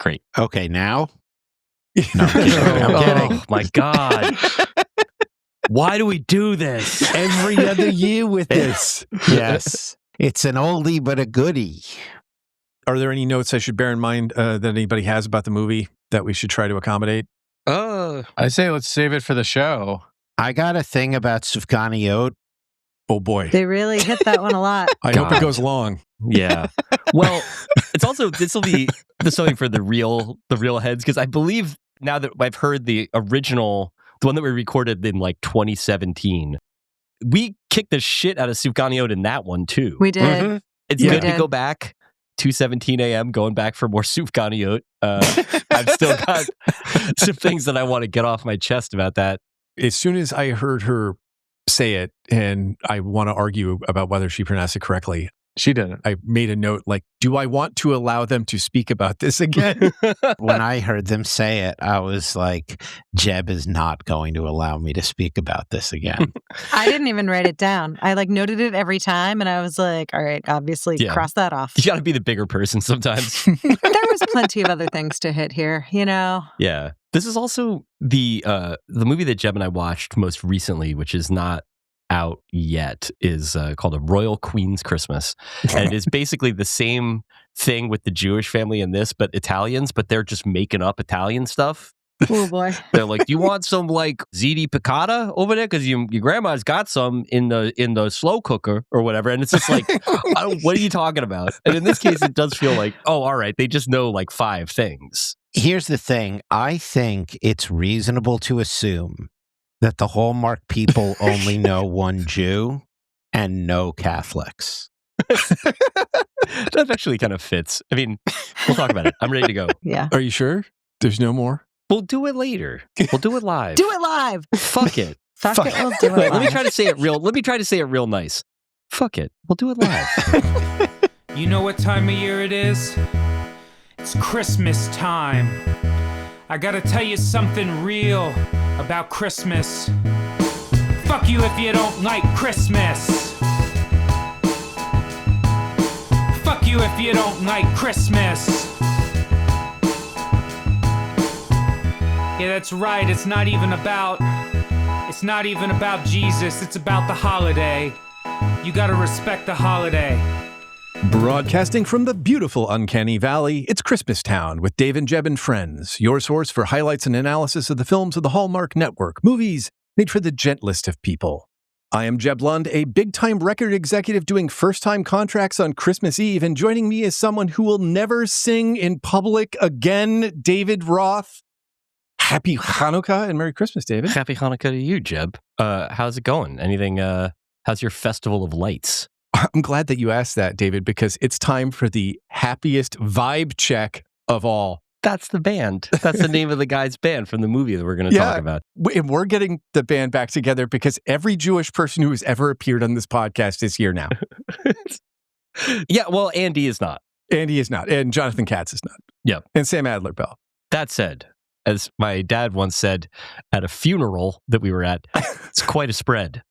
Great. Okay, now? No, I'm kidding. Oh, my God. Why do we do this? Every other year with this. Yes. It's an oldie but a goodie. Are there any notes I should bear in mind that anybody has about the movie that we should try to accommodate? I say let's save it for the show. I got a thing about Sufganiyot. Oh, boy. They really hit that one a lot. I hope it goes long. Yeah. Well, it's also, this will be something for the real heads, because I believe now that I've heard the original, the one that we recorded in like 2017, we kicked the shit out of Sufganiyot in that one too. We did. Mm-hmm. It's good to go back. 2:17 a.m. going back for more Sufganiyot. I've still got some things that I want to get off my chest about that. As soon as I heard her say it, and I want to argue about whether she pronounced it correctly, She didn't. I made a note like, do I want to allow them to speak about this again? When I heard them say it, I was like, Jeb is not going to allow me to speak about this again. I didn't even write it down. I noted it every time, and I was like, all right, obviously cross that off. You got to be the bigger person sometimes. There was plenty of other things to hit here, you know? Yeah. This is also the movie that Jeb and I watched most recently, which is not out yet, is called A Royal Queen's Christmas. And it is basically the same thing with the Jewish family in this, but Italians, but they're just making up Italian stuff. Oh boy. They're like, do you want some like ziti piccata over there? Because your grandma's got some in the slow cooker or whatever. And it's just like, what are you talking about? And in this case, it does feel like, oh, all right, they just know like 5 things. Here's the thing. I think it's reasonable to assume that the Hallmark people only know one Jew and no Catholics. That actually kind of fits. I mean, we'll talk about it. I'm ready to go. Yeah. Are you sure? There's no more? We'll do it later. We'll do it live. Do it live. Fuck it. Fuck it, we'll do it live. Let me try to say it real nice. Fuck it. We'll do it live. You know what time of year it is? It's Christmas time. I gotta tell you something real about Christmas. Fuck you if you don't like Christmas. Fuck you if you don't like Christmas. Yeah, that's right, it's not even about Jesus, it's about the holiday. You gotta respect the holiday. Broadcasting from the beautiful Uncanny Valley, it's Christmas Town with Dave and Jeb and Friends, your source for highlights and analysis of the films of the Hallmark Network, movies made for the gentlest of people. I am Jeb Lund, a big-time record executive doing first-time contracts on Christmas Eve, and joining me is someone who will never sing in public again, David Roth. Happy Hanukkah and Merry Christmas, David. Happy Hanukkah to you, Jeb. How's it going? Anything, how's your Festival of Lights? I'm glad that you asked that, David, because it's time for the happiest Vibecheck of all. That's the band. That's the name of the guy's band from the movie that we're going to talk about. And we're getting the band back together because every Jewish person who has ever appeared on this podcast is here now. Yeah, well, Andy is not. Andy is not. And Jonathan Katz is not. Yep. And Sam Adler-Bell. That said, as my dad once said at a funeral that we were at, it's quite a spread.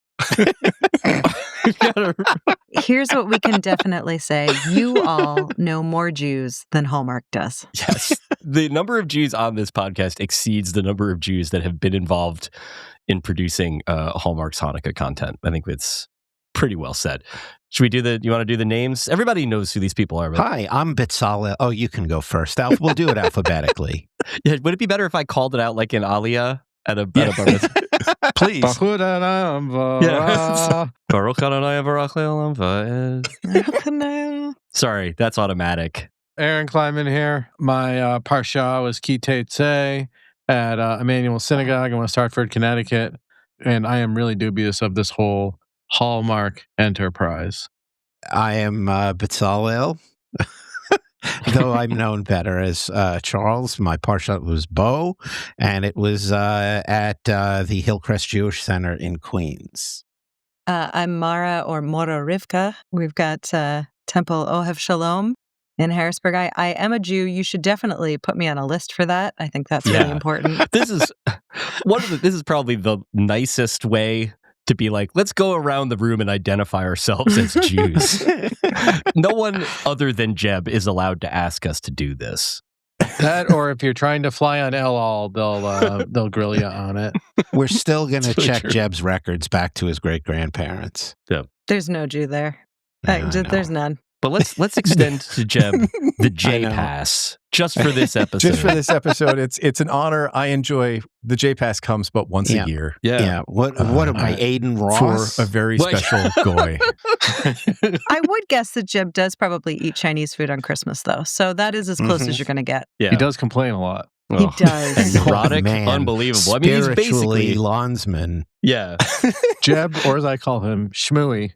Here's what we can definitely say. You all know more Jews than Hallmark does. Yes. The number of Jews on this podcast exceeds the number of Jews that have been involved in producing Hallmark's Hanukkah content. I think it's pretty well said. Should we do you want to do the names? Everybody knows who these people are. Right? Hi, I'm Bitzalel. Oh, you can go first. We'll do it alphabetically. Yeah, would it be better if I called it out like in Aliyah at a bar mitzvah? Please. Sorry, that's automatic. Aaron Kleinman here. My parsha was Ki Teitzei at Emmanuel Synagogue in West Hartford, Connecticut. And I am really dubious of this whole Hallmark enterprise. I am Bitzalel, though I'm known better as Charles. My parsha was Bo, and it was at the Hillcrest Jewish Center in Queens. I'm Mara or Mora Rivka. We've got Temple Ohev Shalom in Harrisburg. I am a Jew. You should definitely put me on a list for that. I think that's really important. This is this is probably the nicest way to be like, let's go around the room and identify ourselves as Jews. No one other than Jeb is allowed to ask us to do this. That, or if you're trying to fly on El Al, they'll grill you on it. We're still going to So check true. Jeb's records back to his great-grandparents. There's no Jew there. Yeah, I There's know. none. But let's extend to Jeb the J know. Pass just for this episode. Just for this episode, it's an honor. I enjoy the J Pass comes but once Yeah. a year Yeah. What am I, Aiden Ross? for a very Like- special goy. I would guess that Jeb does probably eat Chinese food on Christmas, though. So that is as close as you're going to get. Yeah. He does complain a lot. He does. And neurotic, man. unbelievable. I mean, he's Spiritually basically lawnsman. yeah. Jeb, or as I call him, Shmooey.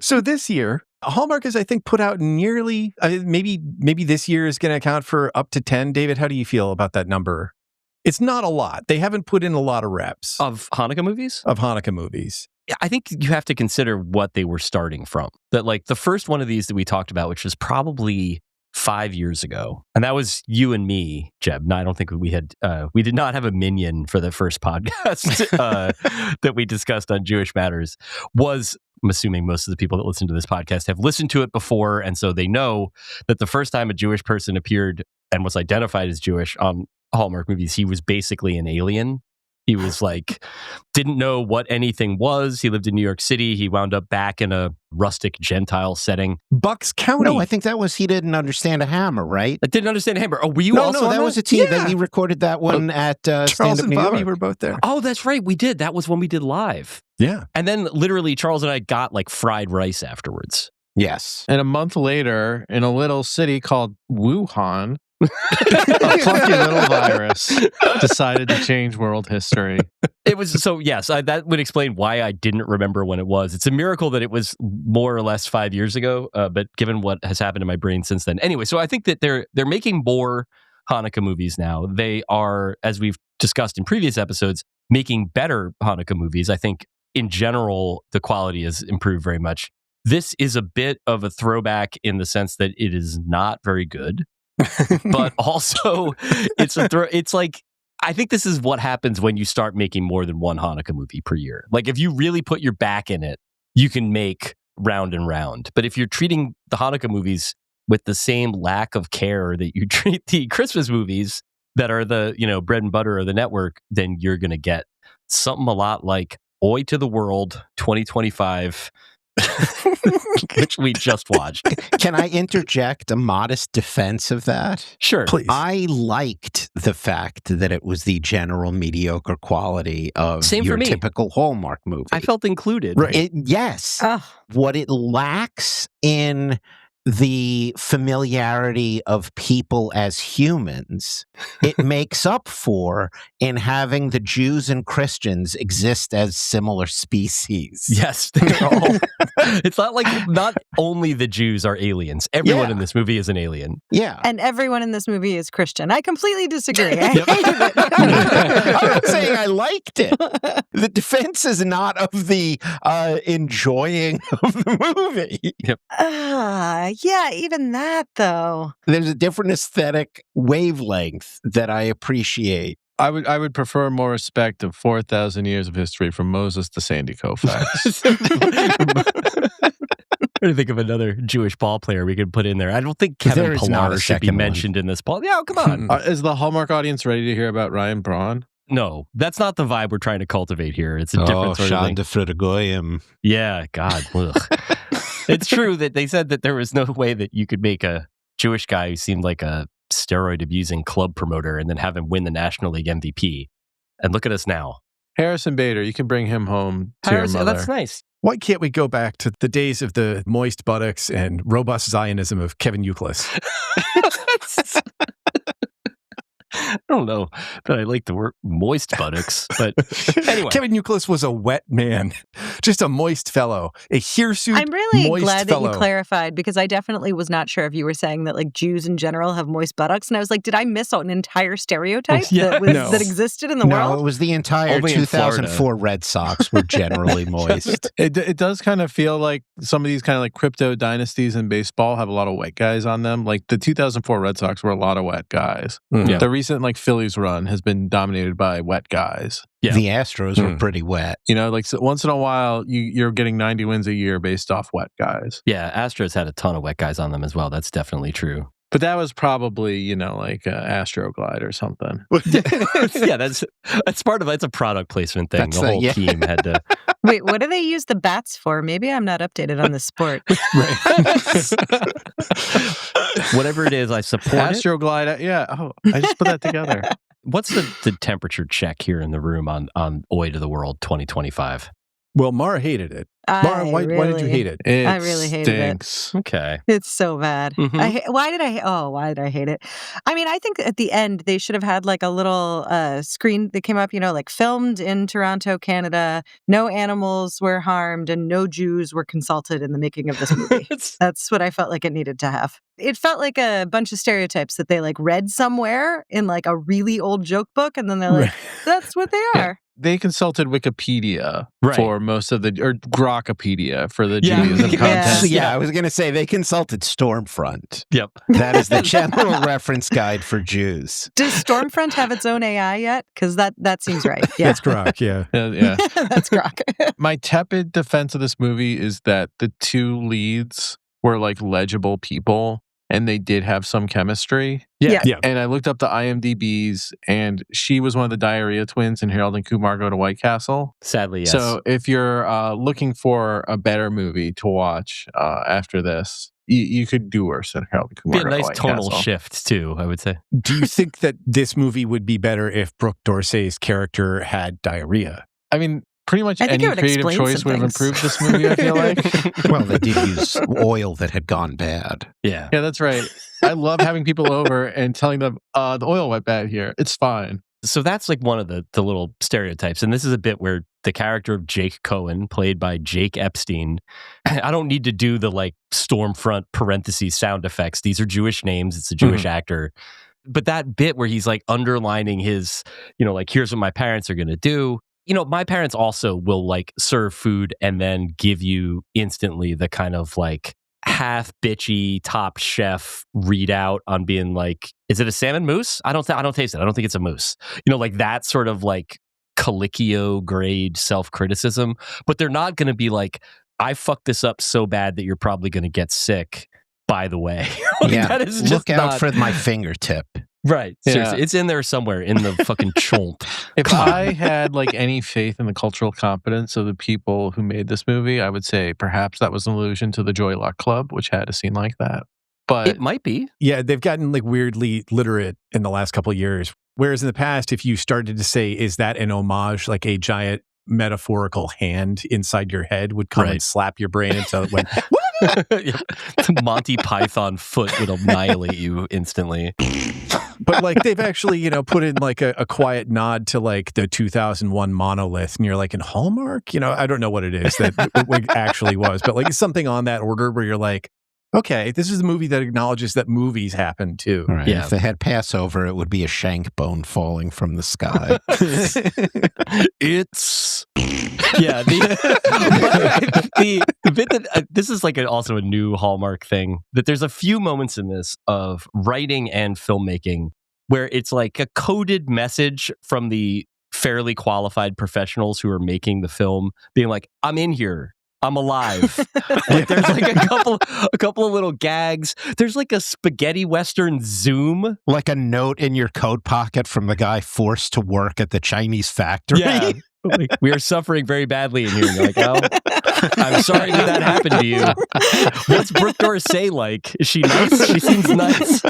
So this year, Hallmark has, I think, put out nearly, maybe this year is going to account for up to 10. David, how do you feel about that number? It's not a lot. They haven't put in a lot of reps Of Hanukkah movies? of Hanukkah movies. Yeah, I think you have to consider what they were starting from. That like the first one of these that we talked about, which was probably 5 years ago, and that was you and me, Jeb. No, I don't think we did not have a minion for the first podcast that we discussed on Jewish Matters. I'm assuming most of the people that listen to this podcast have listened to it before, and so they know that the first time a Jewish person appeared and was identified as Jewish on Hallmark movies, he was basically an alien. He was like, didn't know what anything was. He lived in New York City. He wound up back in a rustic Gentile setting. Bucks County. No, I think that was he didn't understand a hammer, right? I didn't understand Hammer. Oh, were you also No, on that was a team Yeah. that we recorded that one at Charles Stand Up and New Bobby York. were both there. Oh, that's right. We did. That was when we did live. Yeah. And then literally Charles and I got like fried rice afterwards. Yes. And a month later, in a little city called Wuhan, a clunky little virus decided to change world history. It was so, yes, that would explain why I didn't remember when it was. It's a miracle that it was more or less 5 years ago, but given what has happened in my brain since then. Anyway, so I think that they're making more Hanukkah movies now. They are, as we've discussed in previous episodes, making better Hanukkah movies. I think in general, the quality has improved very much. This is a bit of a throwback in the sense that it is not very good. But also it's like, I think this is what happens when you start making more than one Hanukkah movie per year. Like if you really put your back in it, you can make round and round. But if you're treating the Hanukkah movies with the same lack of care that you treat the Christmas movies that are the, bread and butter of the network, then you're going to get something a lot like Oi to the World 2025, which we just watched. Can I interject a modest defense of that? Sure. Please. I liked the fact that it was the general mediocre quality of Same for your me. typical Hallmark movie. I felt included. Right. Yes. Oh, What it lacks in the familiarity of people as humans, it makes up for in having the Jews and Christians exist as similar species. Yes, they're all. It's not only the Jews are aliens. Everyone Yeah. in this movie is an alien. Yeah. and everyone in this movie is Christian. I completely disagree. I hated I'm not it. saying I liked it. The defense is not of the enjoying of the movie. Yeah, even that, though. There's a different aesthetic wavelength that I appreciate. I would prefer more respect of 4,000 years of history from Moses to Sandy Koufax. I think of another Jewish ball player we could put in there. I don't think Kevin There is not Pillar a should be second one. mentioned in this ball. Yeah, come on. Is the Hallmark audience ready to hear about Ryan Braun? No, that's not the vibe we're trying to cultivate here. It's a Oh, different sort of thing. Shanda Fridagoyim. Yeah, God. Ugh. It's true that they said that there was no way that you could make a Jewish guy who seemed like a steroid-abusing club promoter and then have him win the National League MVP. And look at us now. Harrison Bader, you can bring him home to your mother. That's nice. Why can't we go back to the days of the moist buttocks and robust Zionism of Kevin Euclid? I don't know that I like the word moist buttocks, but anyway. Kevin Euclid was a wet man, just a moist fellow, a hirsute I'm really moist glad fellow. that you clarified because I definitely was not sure if you were saying that like Jews in general have moist buttocks. And I was like, did I miss an entire stereotype Yeah, no. that existed in the No, world? it was the entire Only in 2004 Red Sox were generally moist. It does kind of feel like some of these kind of like crypto dynasties in baseball have a lot of wet guys on them. Like the 2004 Red Sox were a lot of wet guys. Yeah. The recent like Phillies run has been dominated by wet guys. Yeah. The Astros were pretty wet. You know, like so once in a while you're getting 90 wins a year based off wet guys. Yeah, Astros had a ton of wet guys on them as well. That's definitely true. But that was probably, like Astroglide or something. Yeah, that's part of it. It's a product placement thing. The whole team had to. Wait, what do they use the bats for? Maybe I'm not updated on the sport. Whatever it is, I support Astroglide. Yeah. Oh, I just put that together. What's the temperature check here in the room on Oi to the World 2025? Well, Mara hated it. Mara, why did you hate it? I really hated stinks. it. Okay. It's so bad. Mm-hmm. Why did I hate it? I mean, I think at the end they should have had like a little screen that came up, like filmed in Toronto, Canada. No animals were harmed and no Jews were consulted in the making of this movie. That's what I felt like it needed to have. It felt like a bunch of stereotypes that they like read somewhere in like a really old joke book. And then they're like, that's what they are. They consulted Wikipedia for most of or Grokpedia for the Judaism Yeah. content. Yeah, I was going to say they consulted Stormfront. Yep. That is the general reference guide for Jews. Does Stormfront have its own AI yet? Because that seems right. Yeah. That's Grok, yeah. Yeah. That's Grok. My tepid defense of this movie is that the two leads were like legible people and they did have some chemistry. Yeah. And I looked up the IMDb's and she was one of the diarrhea twins in Harold and Kumar Go to White Castle. Sadly, yes. So if you're looking for a better movie to watch after this, you could do worse than Harold and Kumar Be a Go to nice White tonal Castle. shift too, I would say. Do you think that this movie would be better if Brook D'Orsay's character had diarrhea? I mean, pretty much I think any it would creative explain choice some would have things. improved this movie, I feel like. Well, they did use oil that had gone bad. Yeah. Yeah, that's right. I love having people over and telling them, the oil went bad here. It's fine. So that's like one of the little stereotypes. And this is a bit where the character of Jake Cohen, played by Jake Epstein, I don't need to do the like Stormfront parentheses sound effects. These are Jewish names. It's a Jewish actor. But that bit where he's like underlining his, like, here's what my parents are going to do. My parents also will like serve food and then give you instantly the kind of like half bitchy Top Chef readout on being like, is it a salmon mousse? I don't taste it. I don't think it's a mousse. Like that sort of like Colicchio grade self-criticism. But they're not going to be like, I fucked this up so bad that you're probably going to get sick, by the way. Yeah, that is just look out not... for my fingertip. Right. Yeah. Seriously. It's in there somewhere in the fucking chont. If I had like any faith in the cultural competence of the people who made this movie, I would say perhaps that was an allusion to the Joy Luck Club, which had a scene like that. But It might be. Yeah, they've gotten like weirdly literate in the last couple of years. Whereas in the past, if you started to say, is that an homage, like a giant metaphorical hand inside your head would come and slap your brain until it went, The Monty Python foot would annihilate you instantly. But like they've actually, put in like a quiet nod to like the 2001 monolith, and you're like, in Hallmark? I don't know what it is that it actually was, but like something on that order where you're like, okay, this is a movie that acknowledges that movies happen too. Right. Yeah. If they had Passover, it would be a shank bone falling from the sky. It's the bit that this is like also a new Hallmark thing, that there's a few moments in this of writing and filmmaking where it's like a coded message from the fairly qualified professionals who are making the film being like, I'm in here, I'm alive. Like there's like a couple of little gags. There's like a spaghetti western zoom. Like a note in your coat pocket from the guy forced to work at the Chinese factory. Yeah. Like, we are suffering very badly in here. And you're like, oh, I'm sorry that happened to you. What's Brook D'Orsay like? Is she nice? She seems nice.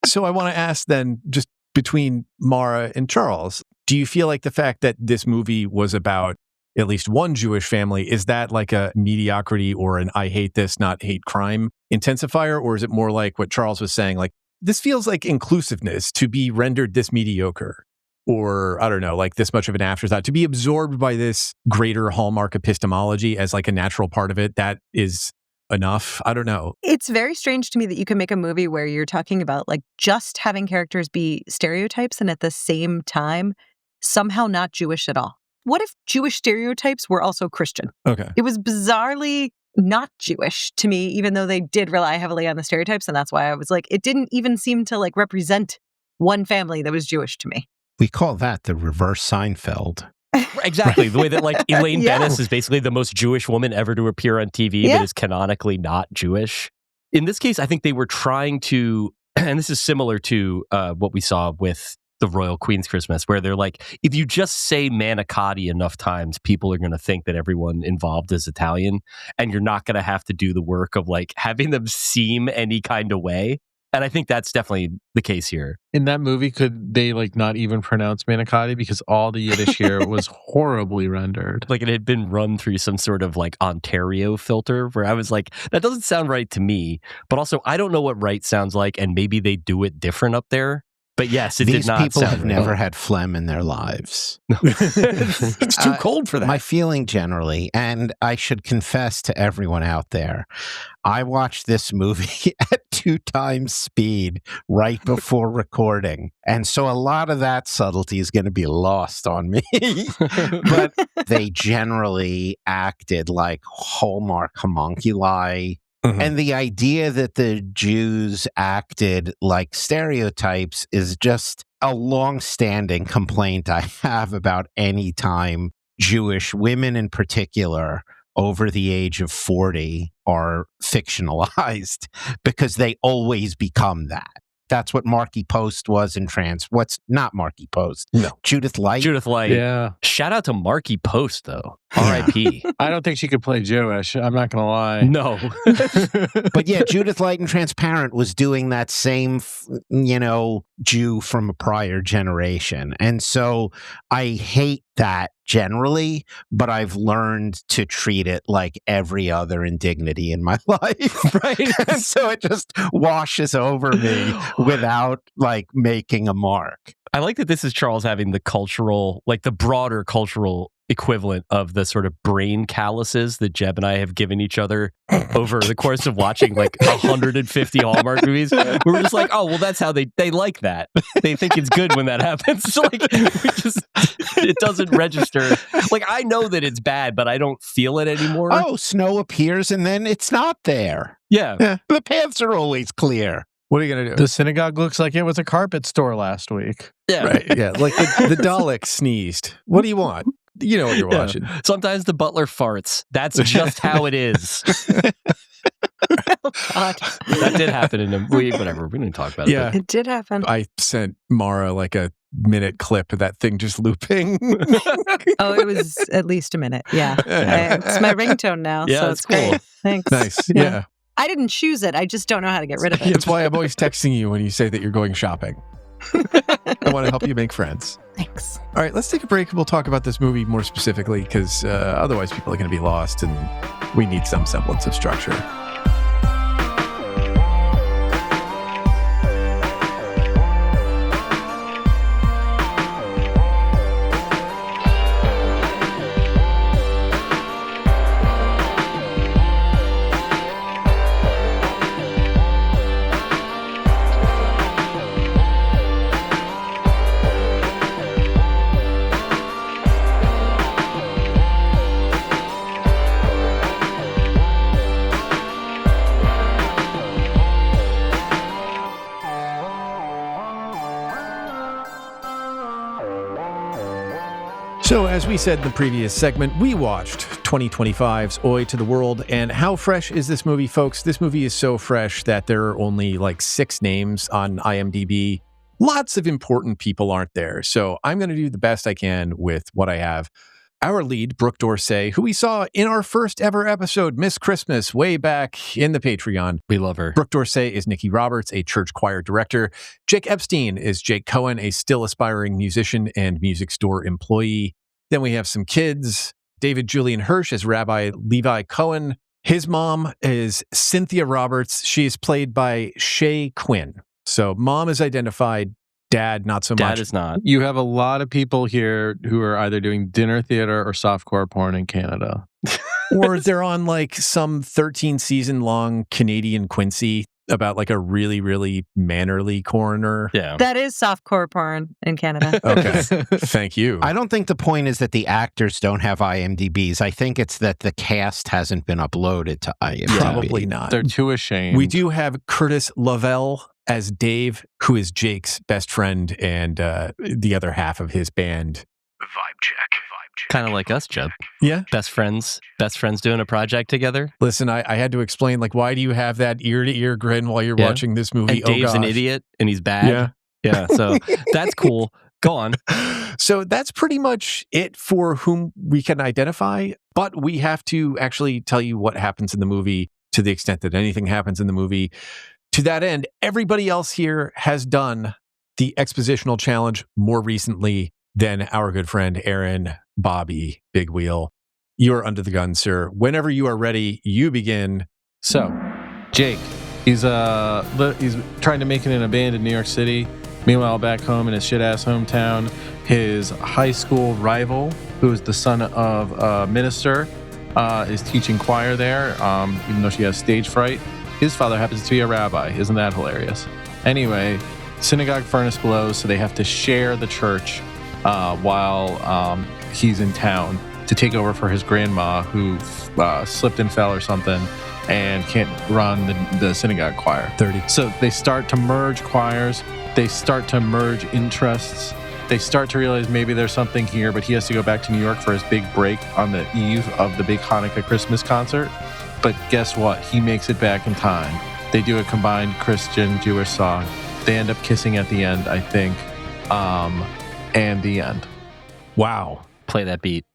So I want to ask then, just between Mara and Charles, do you feel like the fact that this movie was about at least one Jewish family, is that like a mediocrity or an I hate this, not hate crime intensifier? Or is it more like what Charles was saying, like, this feels like inclusiveness to be rendered this mediocre? Or, I don't know, like this much of an afterthought, to be absorbed by this greater Hallmark epistemology as like a natural part of it, that is enough? I don't know. It's very strange to me that you can make a movie where you're talking about like just having characters be stereotypes and at the same time somehow not Jewish at all. What if Jewish stereotypes were also Christian? Okay. It was bizarrely not Jewish to me, even though they did rely heavily on the stereotypes. And that's why I was like, it didn't even seem to like represent one family that was Jewish to me. We call that the reverse-Seinfeld. Exactly. The way that like Elaine Yeah. Bennis is basically the most Jewish woman ever to appear on TV, but is canonically not Jewish. in this case, I think they were trying to, and this is similar to what we saw with the Royal Queen's Christmas, where they're like, if you just say manicotti enough times, people are going to think that everyone involved is Italian, and you're not going to have to do the work of like having them seem any kind of way. And I think that's definitely the case here. In that movie, could they like not even pronounce manicotti because all the Yiddish here was horribly rendered? Like it had been run through some sort of like Ontario filter where I was like, that doesn't sound right to me. But also, I don't know what right sounds like, and maybe they do it different up there. But yes, it did not sound These people have right. never had phlegm in their lives. It's too cold for that. My feeling generally, and I should confess to everyone out there, I watched this movie at 2 times speed right before recording. And so a lot of that subtlety is going to be lost on me. But they generally acted like Hallmark homunculi. Mhm. And the idea that the Jews acted like stereotypes is just a long-standing complaint I have about any time Jewish women in particular over the age of 40 are fictionalized, because they always become that. That's what Markie Post was in What's not Markie Post? No. Judith Light? Judith Light. Yeah. Shout out to Markie Post, though. R.I.P. I don't think she could play Jewish. I'm not going to lie. No. But yeah, Judith Light in Transparent was doing that same, Jew from a prior generation. And so I hate that generally, but I've learned to treat it like every other indignity in my life. Right. And so it just washes over me without like making a mark. I like that this is Charles having the cultural, like the broader cultural equivalent of the sort of brain calluses that Jeb and I have given each other over the course of watching like 150 Hallmark movies. We're just like, oh, well, that's how they like that. They think it's good when that happens. So like, it doesn't register. Like, I know that it's bad, but I don't feel it anymore. Oh, snow appears and then it's not there. Yeah. The paths are always clear. What are you going to do? The synagogue looks like it was a carpet store last week. Yeah. Right, yeah. Like the Dalek sneezed. What do you want? You know what you're watching. Sometimes the butler farts. That's just how it is. God. That did happen in a whatever. We didn't talk about it. Yeah. It did happen. I sent Mara like a minute clip of that thing just looping. Oh, it was at least a minute. Yeah. It's my ringtone now. Yeah, so that's it's great. cool. Thanks. Nice. Yeah. I didn't choose it. I just don't know how to get rid of it. That's why I'm always texting you when you say that you're going shopping. I want to help you make friends. Thanks. All right, let's take a break. We'll talk about this movie more specifically because otherwise people are going to be lost and we need some semblance of structure. So, as we said in the previous segment, we watched 2025's Oi to the World. And how fresh is this movie, folks? This movie is so fresh that there are only like 6 names on IMDb. Lots of important people aren't there. So I'm going to do the best I can with what I have. Our lead, Brook D'Orsay, who we saw in our first ever episode, Miss Christmas, way back in the Patreon. We love her. Brook D'Orsay is Nikki Roberts, a church choir director. Jake Epstein is Jake Cohen, a still aspiring musician and music store employee. Then we have some kids. David Julian Hirsch is Rabbi Levi Cohen. His mom is Cynthia Roberts. She is played by Shay Quinn. So mom is identified. Dad, not so much. Dad is not. You have a lot of people here who are either doing dinner theater or softcore porn in Canada. Or they're on like some 13-season long Canadian Quincy about like a really, really mannerly coroner. Yeah. That is softcore porn in Canada. Okay. Thank you. I don't think the point is that the actors don't have IMDb's. I think it's that the cast hasn't been uploaded to IMDb. Probably not. They're too ashamed. We do have Curtis Lavelle as Dave, who is Jake's best friend and the other half of his band. Vibecheck. Kind of like us, Jeb. Yeah. Best friends doing a project together. Listen, I had to explain, like, why do you have that ear-to-ear grin while you're watching this movie? And Dave's an idiot, and he's bad. Yeah, so that's cool. Go on. So that's pretty much it for whom we can identify, but we have to actually tell you what happens in the movie to the extent that anything happens in the movie. To that end, everybody else here has done the expositional challenge more recently than our good friend Aaron, Bobby, Big Wheel. You're under the gun, sir. Whenever you are ready, you begin. So, Jake, he's trying to make it in a band in New York City. Meanwhile, back home in his shit-ass hometown, his high school rival, who is the son of a minister, is teaching choir there, even though she has stage fright. His father happens to be a rabbi. Isn't that hilarious? Anyway, synagogue furnace blows, so they have to share the church while he's in town to take over for his grandma, who slipped and fell or something and can't run the synagogue choir. 30. So they start to merge choirs. They start to merge interests. They start to realize maybe there's something here, but he has to go back to New York for his big break on the eve of the big Hanukkah Christmas concert. But guess what? He makes it back in time. They do a combined Christian-Jewish song. They end up kissing at the end, I think. And the end. Wow. Play that beat.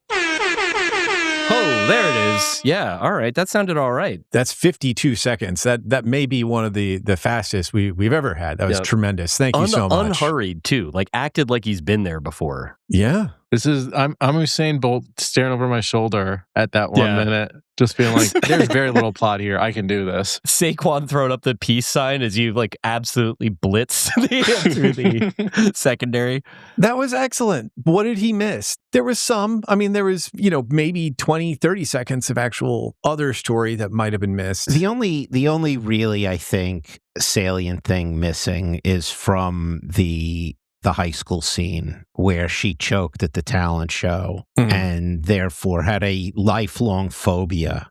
Oh, there it is. Yeah, all right. That sounded all right. That's 52 seconds. That may be one of the fastest we've ever had. That was tremendous. Thank you so much. Unhurried, too. Like, acted like he's been there before. Yeah. This is, I'm Usain Bolt staring over my shoulder at that 1 minute, just being like, there's very little plot here. I can do this. Saquon throwing up the peace sign as you like absolutely blitz through the secondary. That was excellent. What did he miss? There was there was, maybe 20, 30 seconds of actual other story that might have been missed. The only really, I think, salient thing missing is from the high school scene where she choked at the talent show and therefore had a lifelong phobia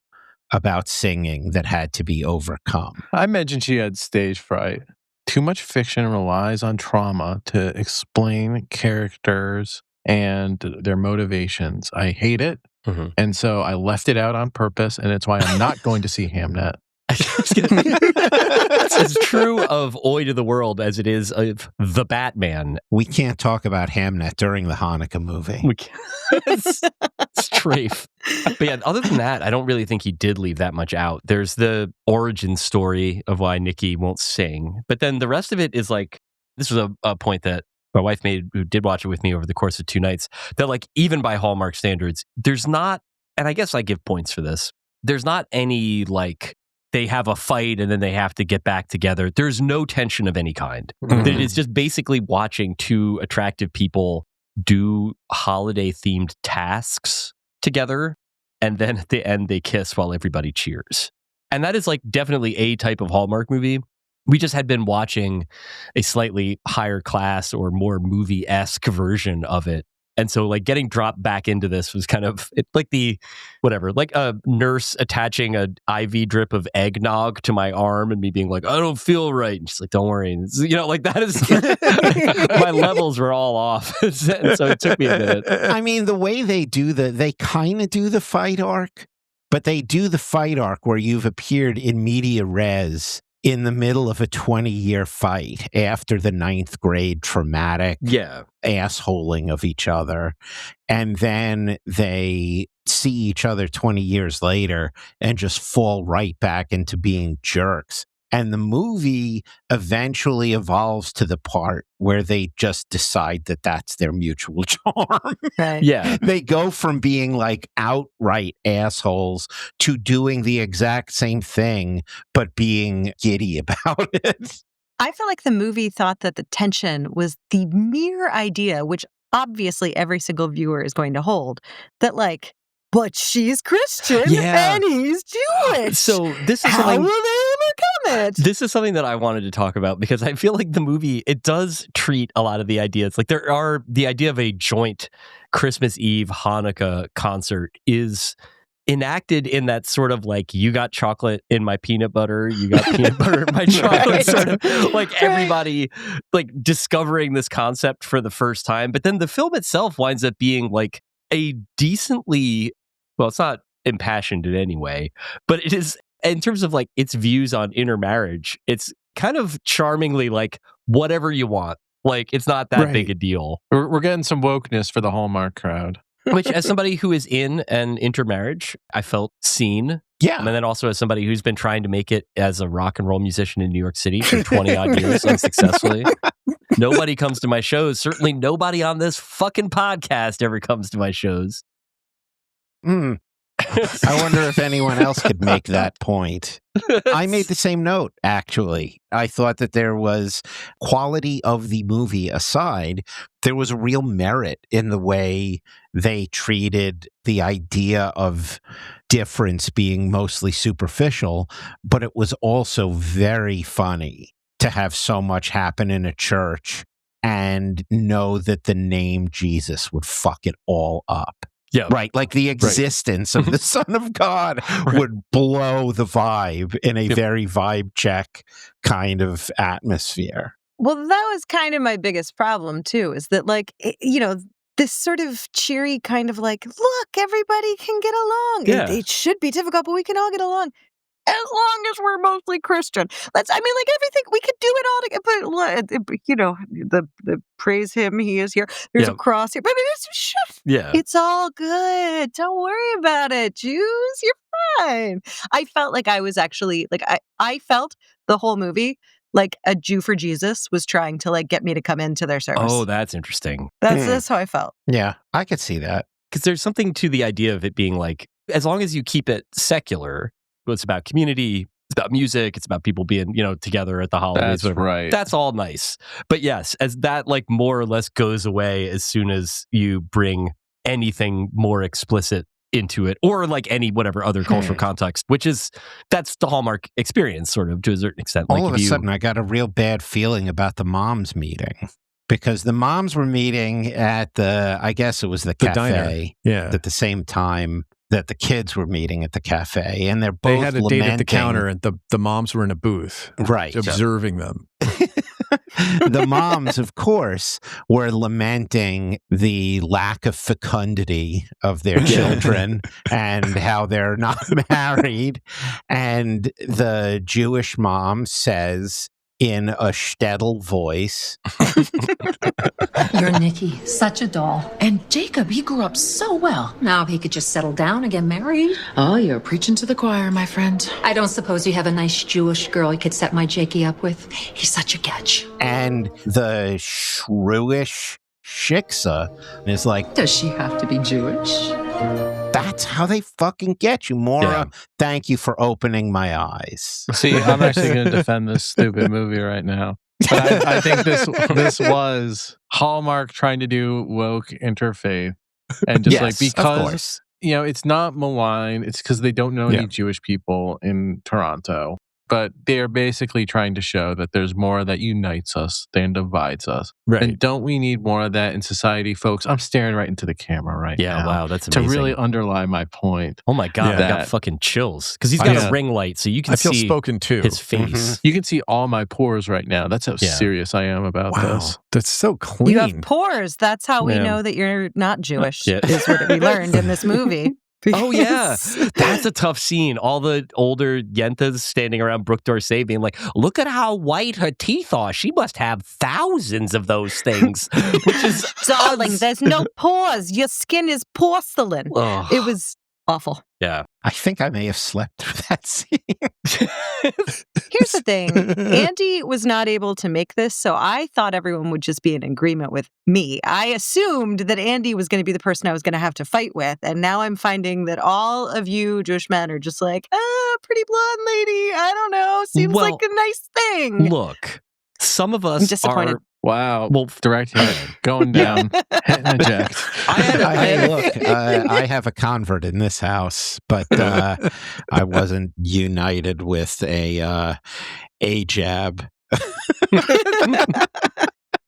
about singing that had to be overcome. I mentioned she had stage fright. Too much fiction relies on trauma to explain characters and their motivations. I hate it. And so I left it out on purpose, and it's why I'm not going to see Hamnet. It's as true of Oi to the World as it is of The Batman. We can't talk about Hamnet during the Hanukkah movie. It's strafe. But yeah, other than that, I don't really think he did leave that much out. There's the origin story of why Nikki won't sing. But then the rest of it is like, this was a point that my wife made, who did watch it with me over the course of 2 nights, that like, even by Hallmark standards, there's not, and I guess I give points for this, there's not any like, they have a fight and then they have to get back together. There's no tension of any kind. It's just basically watching two attractive people do holiday-themed tasks together, and then at the end they kiss while everybody cheers. And that is like definitely a type of Hallmark movie. We just had been watching a slightly higher class or more movie-esque version of it. And so like getting dropped back into this was kind of like like a nurse attaching an IV drip of eggnog to my arm and me being like, I don't feel right. And she's like, don't worry. And like that is, my levels were all off. And so it took me a minute. I mean, the way they kind of do the fight arc, but they do the fight arc where you've appeared in media res in the middle of a 20-year fight after the 9th grade traumatic assholing of each other. And then they see each other 20 years later and just fall right back into being jerks. And the movie eventually evolves to the part where they just decide that that's their mutual charm. Right. Yeah. They go from being like outright assholes to doing the exact same thing, but being giddy about it. I feel like the movie thought that the tension was the mere idea, which obviously every single viewer is going to hold, that like, but she's Christian and he's Jewish. So this is How something. will they overcome it? This is something that I wanted to talk about because I feel like the movie, it does treat a lot of the ideas. Like there are the idea of a joint Christmas Eve Hanukkah concert is enacted in that sort of like, you got chocolate in my peanut butter, you got peanut butter in my chocolate, sort of like everybody like discovering this concept for the first time. But then the film itself winds up being like a decently, well, it's not impassioned in any way, but it is, in terms of like its views on intermarriage, it's kind of charmingly like whatever you want. Like, it's not that big a deal. We're getting some wokeness for the Hallmark crowd. Which, as somebody who is in an intermarriage, I felt seen. Yeah. And then also as somebody who's been trying to make it as a rock and roll musician in New York City for 20 odd years unsuccessfully. Nobody comes to my shows. Certainly nobody on this fucking podcast ever comes to my shows. I wonder if anyone else could make that point. I made the same note, actually. I thought that there was, quality of the movie aside, there was a real merit in the way they treated the idea of difference being mostly superficial, but it was also very funny to have so much happen in a church and know that the name Jesus would fuck it all up. Yeah. Right. Like the existence of the Son of God would blow the vibe in a very Vibecheck kind of atmosphere. Well, that was kind of my biggest problem, too, is that, like, this sort of cheery kind of like, look, everybody can get along. Yeah. It should be difficult, but we can all get along. As long as we're mostly Christian. Everything, we could do it all together. But, the praise him, he is here. There's a cross here. But it's all good. Don't worry about it. Jews, you're fine. I felt like I was actually, like, I felt the whole movie like a Jew for Jesus was trying to, like, get me to come into their service. Oh, that's interesting. That's how I felt. Yeah, I could see that. Because there's something to the idea of it being like, as long as you keep it secular, it's about community, it's about music, it's about people being, together at the holidays. That's right. That's all nice. But yes, as that like more or less goes away as soon as you bring anything more explicit into it, or like any whatever other cultural context, that's the Hallmark experience, sort of, to a certain extent. All of a sudden, I got a real bad feeling about the moms meeting. Because the moms were meeting at I guess it was the cafe, at the same time that the kids were meeting at the cafe, and they're both They had a lamenting. date at the counter, and the moms were in a booth, right, observing them. The moms, of course, were lamenting the lack of fecundity of their children and how they're not married. And the Jewish mom says in a shtetl voice, "You're Nikki, such a doll. And Jacob, he grew up so well. Now if he could just settle down and get married." Oh, you're preaching to the choir, my friend. I don't suppose you have a nice Jewish girl you could set my Jakey up with? He's such a catch. And the shrewish shiksa is like, Does she have to be Jewish? that's how they fucking get you, Maura. Yeah. Thank you for opening my eyes. See, I'm actually going to defend this stupid movie right now. But I think this was Hallmark trying to do woke interfaith. And just Yes, like, of course. because, it's not malign. It's because they don't know any Jewish people in Toronto. But they're basically trying to show that there's more that unites us than divides us. Right. And don't we need more of that in society, folks? I'm staring right into the camera right now. Yeah, wow, that's amazing. To really underline my point. Oh my God, Yeah. I got fucking chills. Because he's got a ring light, so you can I feel see spoken to. his face. You can see all my pores right now. That's how serious I am about this. That's so clean. You have pores. That's how we Yeah. know that you're not Jewish, Yeah. is what we learned in this movie. Oh yeah, that's a tough scene. All the older yentas standing around Brook D'Orsay being like, look at how white her teeth are. She must have thousands of those things. Which is Darling, there's no pores. Your skin is porcelain. Ugh. It was awful. Yeah. I think I may have slept through that scene. Here's the thing. Andy was not able to make this, so I thought everyone would just be in agreement with me. I assumed that Andy was going to be the person I was going to have to fight with, and now I'm finding that all of you Jewish men are just like, pretty blonde lady, I don't know, seems like a nice thing. Look, some of I'm us disappointed. are... Wow. Well, direct hit going down. Hit and eject. I have a convert in this house, but I wasn't united with a jab.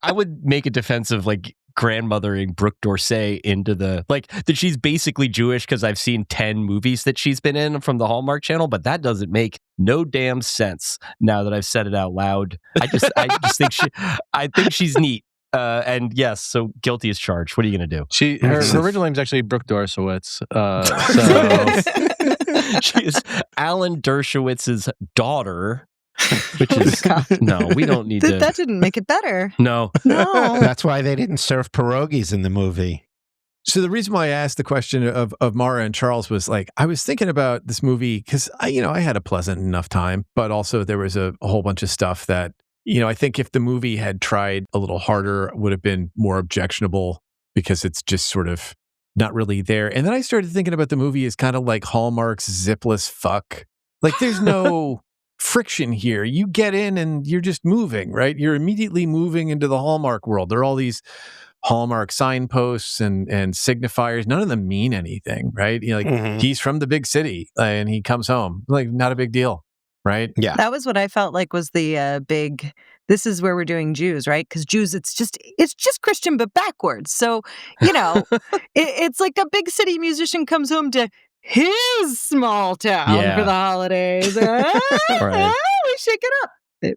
I would make a defense of like grandmothering Brook D'Orsay into that she's basically Jewish because I've seen 10 movies that she's been in from the Hallmark Channel, but that doesn't make no damn sense now that I've said it out loud. I just think she's neat. And yes, so guilty as charged. What are you going to do? Her original name's actually Brook D'Orsay. She is Alan Dershowitz's daughter, which is no, we don't need to. That didn't make it better. No. That's why they didn't serve pierogies in the movie. So the reason why I asked the question of MAURA and Charles was like, I was thinking about this movie because I had a pleasant enough time, but also there was a whole bunch of stuff that, I think if the movie had tried a little harder, would have been more objectionable because it's just sort of not really there. And then I started thinking about the movie as kind of like Hallmark's zipless fuck. Like there's no friction here. You get in and you're just moving, right? You're immediately moving into the Hallmark world. There are all these Hallmark signposts and signifiers. None of them mean anything, right? He's from the big city and he comes home. Like, not a big deal, right? Yeah. That was what I felt like was the big, this is where we're doing Jews, right? Because Jews, it's just Christian, but backwards. So, it's like a big city musician comes home to his small town for the holidays. Right. We shake it up.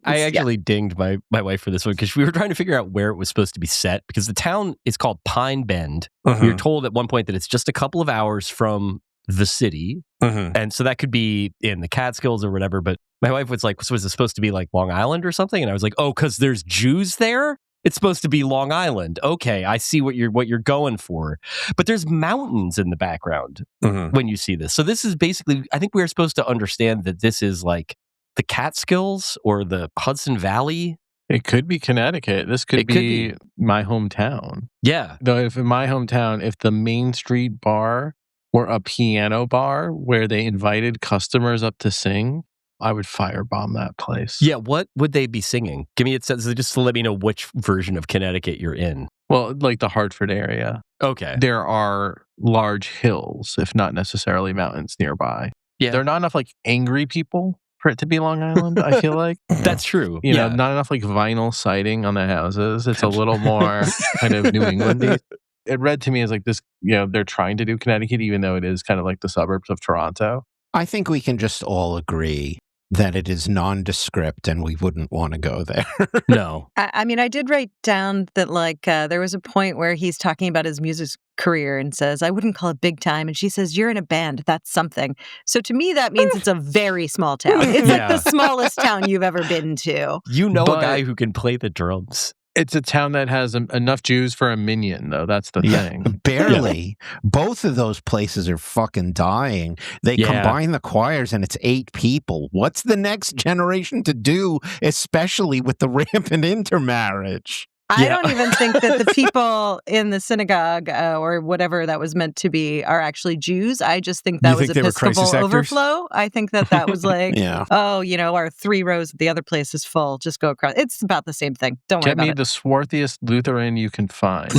I actually dinged my wife for this one because we were trying to figure out where it was supposed to be set because the town is called Pine Bend. We were told at one point that it's just a couple of hours from the city. And so that could be in the Catskills or whatever. But my wife was like, so is it supposed to be like Long Island or something? And I was like, oh, because there's Jews there? It's supposed to be Long Island. Okay, I see what you're going for. But there's mountains in the background when you see this. So this is basically, I think we're supposed to understand that this is like the Catskills or the Hudson Valley. It could be Connecticut. This could be my hometown. Yeah. Though if in my hometown, if the Main Street bar were a piano bar where they invited customers up to sing, I would firebomb that place. Yeah, what would they be singing? Give me a sense, just to let me know which version of Connecticut you're in. Well, like the Hartford area. Okay. There are large hills, if not necessarily mountains nearby. Yeah. There are not enough like angry people for it to be Long Island, I feel like. That's true. You know, not enough like vinyl siding on the houses. It's a little more kind of New Englandy. It read to me as like this, they're trying to do Connecticut, even though it is kind of like the suburbs of Toronto. I think we can just all agree that it is nondescript and we wouldn't want to go there. No. I mean, I did write down that like there was a point where he's talking about his music career and says, I wouldn't call it big time. And she says, you're in a band. That's something. So to me, that means it's a very small town. It's like the smallest town you've ever been to. A guy who can play the drums. It's a town that has enough Jews for a minion, though. That's the thing. Barely. Yeah. Both of those places are fucking dying. They combine the choirs and it's 8 people. What's the next generation to do, especially with the rampant intermarriage? I don't even think that the people in the synagogue or whatever that was meant to be are actually Jews. I just think that was Episcopal overflow. I think that was like, our 3 rows at the other place is full. Just go across. It's about the same thing. Don't worry about it. Get me the swarthiest Lutheran you can find.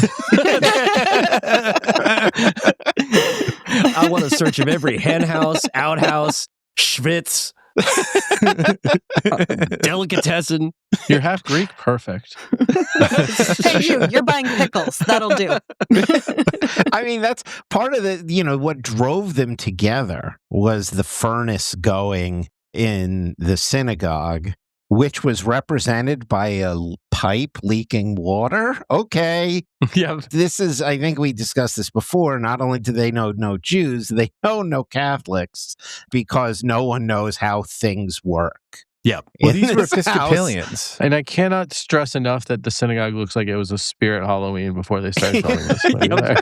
I want a search of every hen house, outhouse, schwitz, delicatessen. You're half Greek, perfect. Hey, you're buying pickles. That'll do. I mean, that's part of the, what drove them together was the furnace going in the synagogue, which was represented by a pipe leaking water. Okay. Yeah. This is, I think we discussed this before. Not only do they know no Jews, they know no Catholics because no one knows how things work. Yeah. Well, these were Episcopalians. And I cannot stress enough that the synagogue looks like it was a spirit Halloween before they started filming this movie there.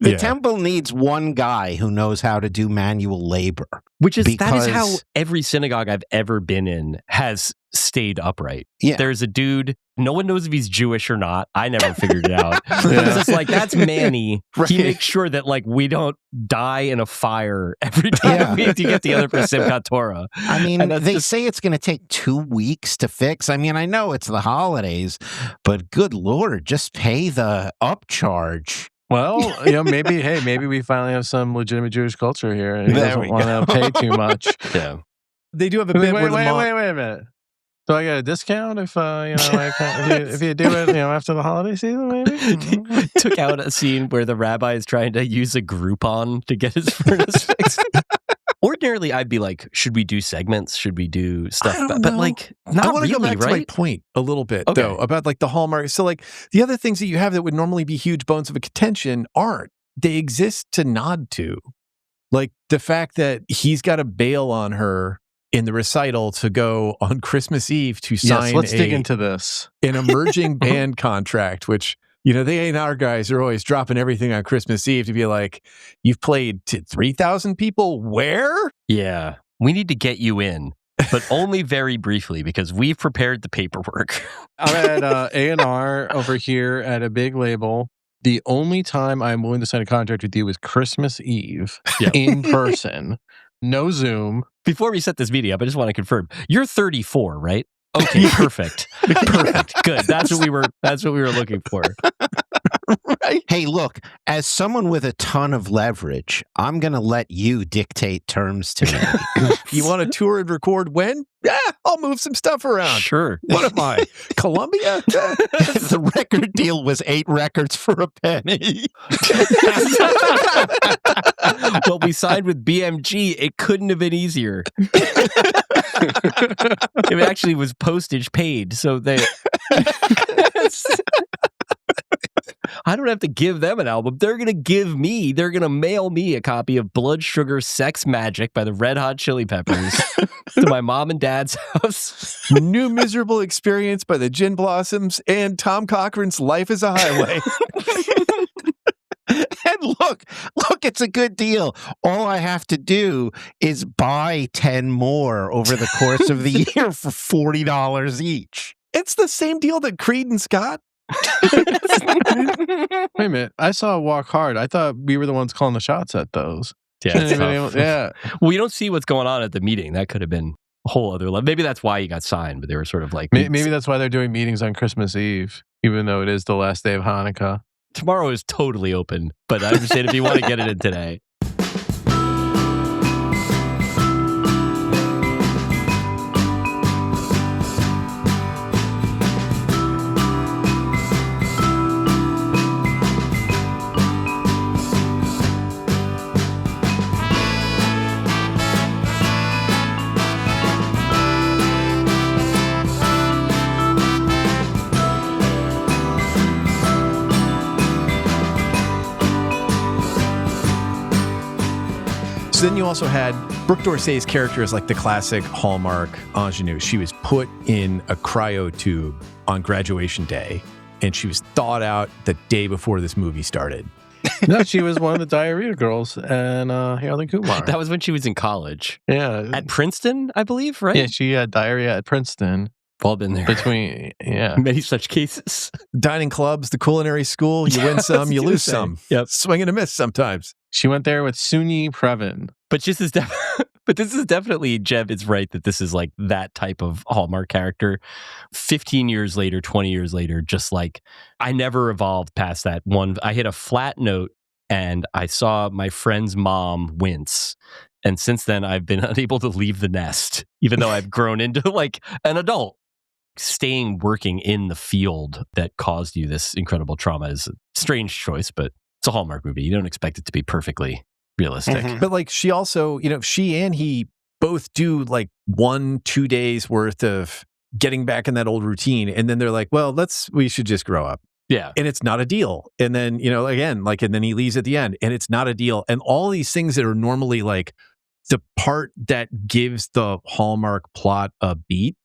The temple needs one guy who knows how to do manual labor. That is how every synagogue I've ever been in has stayed upright. Yeah. There's a dude, no one knows if he's Jewish or not. I never figured it out. It's just like, that's Manny. Right. He makes sure that like we don't die in a fire every time we have to get together for Simchat Torah. I mean, they say it's going to take 2 weeks to fix. I mean, I know it's the holidays, but good Lord, just pay the upcharge. Well, maybe we finally have some legitimate Jewish culture here, and he doesn't want to pay too much. Yeah, they do have a bit. Wait a minute. Do I get a discount if if you do it after the holiday season? Maybe took out a scene where the rabbi is trying to use a Groupon to get his furnace fixed. Ordinarily, I'd be like, should we do segments? Should we do stuff? I don't But know. like, I not want to really, go back to my right? point a little bit, Okay. though, about like the Hallmark. So like the other things that you have that would normally be huge bones of a contention aren't. They exist to nod to. Like the fact that he's got to bail on her in the recital to go on Christmas Eve to sign let's dig into this. an emerging band contract, which, you know, the A&R guys are always dropping everything on Christmas Eve to be like, you've played to 3,000 people where? Yeah. We need to get you in, but only very briefly because we've prepared the paperwork. I'm at A&R over here at a big label. The only time I'm willing to sign a contract with you is Christmas Eve in person. No Zoom. Before we set this meeting up, I just want to confirm. You're 34, right? Okay, perfect. Perfect. Good. That's what we were looking for. Right? Hey, look, as someone with a ton of leverage, I'm going to let you dictate terms to me. You want to tour and record when? Yeah, I'll move some stuff around. Sure. What am I? Columbia? The record deal was 8 records for a penny. Well, we signed with BMG. It couldn't have been easier. It actually was postage paid, so they. I don't have to give them an album. They're going to mail me a copy of Blood Sugar Sex Magic by the Red Hot Chili Peppers to my mom and dad's house. New Miserable Experience by the Gin Blossoms and Tom Cochran's Life is a Highway. And look, it's a good deal. All I have to do is buy 10 more over the course of the year for $40 each. It's the same deal that Creed and Scott. Wait a minute. I saw Walk Hard. I thought we were the ones calling the shots at those. Yeah, it's Anybody tough. else? Yeah. Well, you don't see what's going on at the meeting. That could have been a whole other level. Maybe that's why you got signed, but they were sort of like... Maybe that's why they're doing meetings on Christmas Eve, even though it is the last day of Hanukkah. Tomorrow is totally open, but I understand if you want to get it in today. So then you also had Brook D'Orsay's character as like the classic Hallmark ingenue. She was put in a cryo tube on graduation day, and she was thawed out the day before this movie started. No, she was one of the diarrhea girls and Harold Kumar. That was when she was in college. Yeah. At Princeton, I believe, right? Yeah, she had diarrhea at Princeton. We've all been there. Yeah. Many such cases. Dining clubs, the culinary school, you win some, you lose some. Yep. Swing and a miss sometimes. She went there with Sunyi Previn. But this is definitely, Jeb is right that this is like that type of Hallmark character. 15 years later, 20 years later, just like I never evolved past that one. I hit a flat note and I saw my friend's mom wince. And since then, I've been unable to leave the nest, even though I've grown into like an adult. Staying working in the field that caused you this incredible trauma is a strange choice, but it's a Hallmark movie. You don't expect it to be perfectly realistic. Mhm. But like she also, you know, she and he both do like 1-2 days worth of getting back in that old routine. And then they're like, well, we should just grow up. Yeah. And it's not a deal. And then, you know, again, like, and then he leaves at the end and it's not a deal. And all these things that are normally like the part that gives the Hallmark plot a beat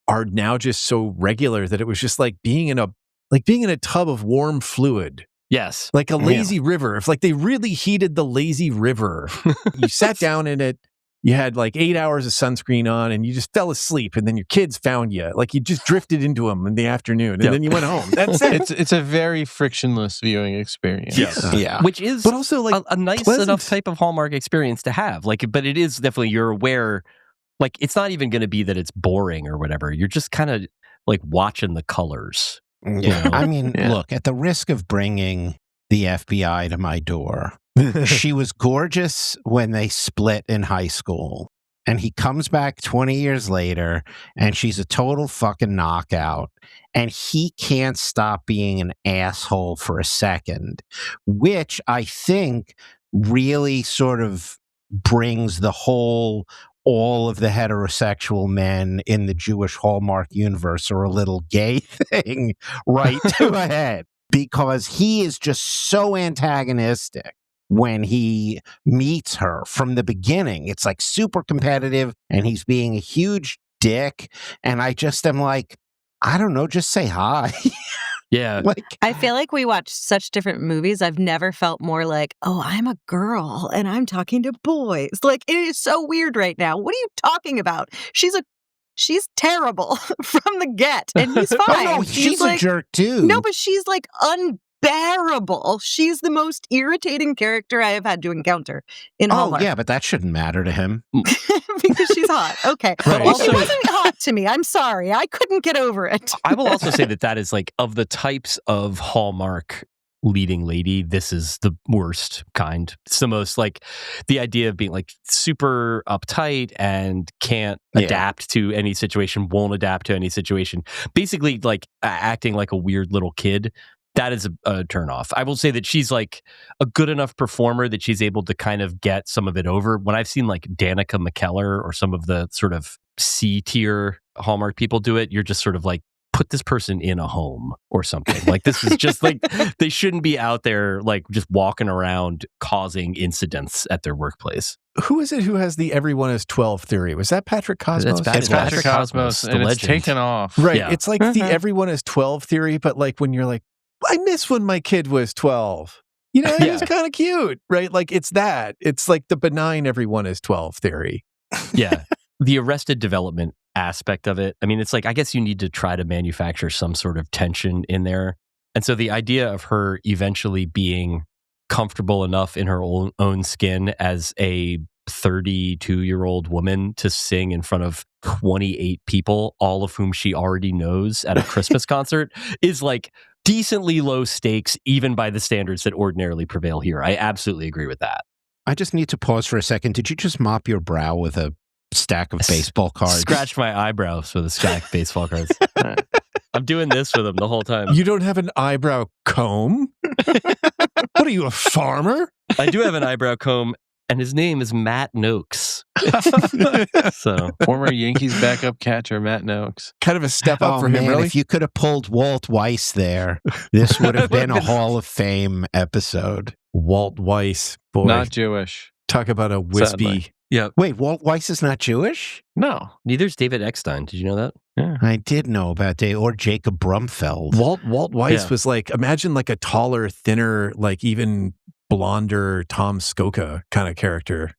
are now just so regular that it was just like being in a tub of warm fluid. Yes. Like a lazy river. If like they really heated the lazy river, you sat down in it, you had like 8 hours of sunscreen on and you just fell asleep and then your kids found you. Like you just drifted into them in the afternoon and then you went home. That's it. It's a very frictionless viewing experience. Yes. Yeah. Which is But also like a nice pleasant. enough type of Hallmark experience to have. Like, but it is definitely, you're aware, like it's not even going to be that it's boring or whatever. You're just kind of like watching the colors. Yeah. You know? I mean, Yeah. look, at the risk of bringing the FBI to my door, she was gorgeous when they split in high school. And he comes back 20 years later and she's a total fucking knockout. And he can't stop being an asshole for a second, which I think really sort of brings all of the heterosexual men in the Jewish Hallmark universe are a little gay thing right to a head, because he is just so antagonistic when he meets her from the beginning. It's like super competitive and he's being a huge dick. And I just am like, I don't know, just say hi. Yeah. I feel like we watch such different movies. I've never felt more like, oh, I'm a girl and I'm talking to boys. Like, it is so weird right now. What are you talking about? She's terrible from the get, and he's fine. Oh, no, she's a jerk too. No, but she's like unbearable. She's the most irritating character I have had to encounter in Hallmark. Oh, yeah, but that shouldn't matter to him. Because she's hot. Okay. Right. Well, Also, she wasn't hot to me. I'm sorry. I couldn't get over it. I will also say that is like, of the types of Hallmark leading lady, this is the worst kind. It's the most like the idea of being like super uptight and can't adapt to any situation, won't adapt to any situation. Basically like acting like a weird little kid. That is a turnoff. I will say that she's like a good enough performer that she's able to kind of get some of it over. When I've seen like Danica McKellar or some of the sort of C-tier Hallmark people do it, you're just sort of like, put this person in a home or something. Like, this is just like, they shouldn't be out there like just walking around causing incidents at their workplace. Who is it who has the everyone is 12 theory? Was that Patrick Cosmos? It's Patrick Cosmos, and the it's legend. taken off. Right. Yeah. It's like the everyone is 12 theory, but like when you're like, I miss when my kid was 12. You know, he was kind of cute, right? Like it's that. It's like the benign everyone is 12 theory. Yeah. The Arrested Development aspect of it. I mean, it's like, I guess you need to try to manufacture some sort of tension in there. And so the idea of her eventually being comfortable enough in her own skin as a 32-year-old woman to sing in front of 28 people, all of whom she already knows at a Christmas concert, is like decently low stakes, even by the standards that ordinarily prevail here. I absolutely agree with that. I just need to pause for a second. Did you just mop your brow with a stack of baseball cards? Scratch my eyebrows with a stack of baseball cards. I'm doing this with them the whole time. You don't have an eyebrow comb? What are you, a farmer? I do have an eyebrow comb, and his name is Matt Noakes. So Former Yankees backup catcher Matt Noakes. Kind of a step up for man, him, really? if you could have pulled Walt Weiss there, this would have been a Hall of Fame episode. Walt Weiss, boy. Not Jewish. Talk about a wispy. Sadly. yeah, Wait, Walt Weiss is not Jewish? No. neither's David Eckstein. Did you know that? Yeah. I did know about Dave, or Jacob Brumfeld. Walt Weiss Yeah. was like, imagine like a taller, thinner, like even blonder Tom Skoka kind of character.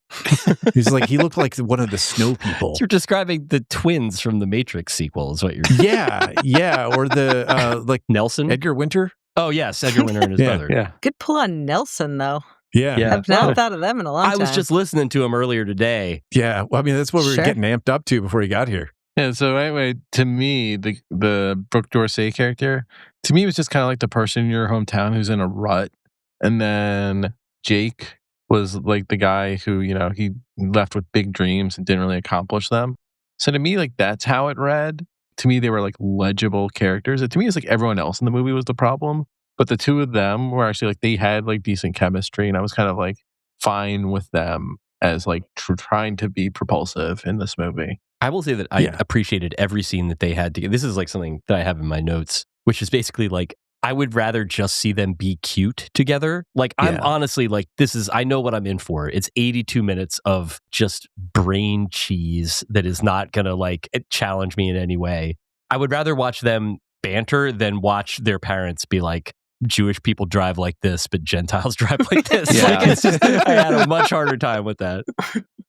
He's like, he looked like one of the snow people. You're describing the twins from the Matrix sequel, is what you're. Yeah. Or the like Nelson? Edgar Winter. Oh, yes, Edgar Winter and his brother. Yeah. Good pull on Nelson, though. Yeah. I've not thought of them in a long time. I was just listening to him earlier today. Yeah. Well, I mean, that's what we were Sure. getting amped up to before he got here. Yeah, so anyway, to me, the Brook D'Orsay character, to me, was just kind of like the person in your hometown who's in a rut. And then Jake was like the guy who, you know, he left with big dreams and didn't really accomplish them. So to me, like, that's how it read. To me, they were like legible characters. And to me, it's like everyone else in the movie was the problem. But the two of them were actually like, they had like decent chemistry. And I was kind of like fine with them as like trying to be propulsive in this movie. I will say that I appreciated every scene that they had to get. This is like something that I have in my notes, which is basically like, I would rather just see them be cute together. Like, I'm honestly like, I know what I'm in for. It's 82 minutes of just brain cheese that is not going to like challenge me in any way. I would rather watch them banter than watch their parents be like, Jewish people drive like this, but Gentiles drive like this. Yeah. Like, it's just, I had a much harder time with that.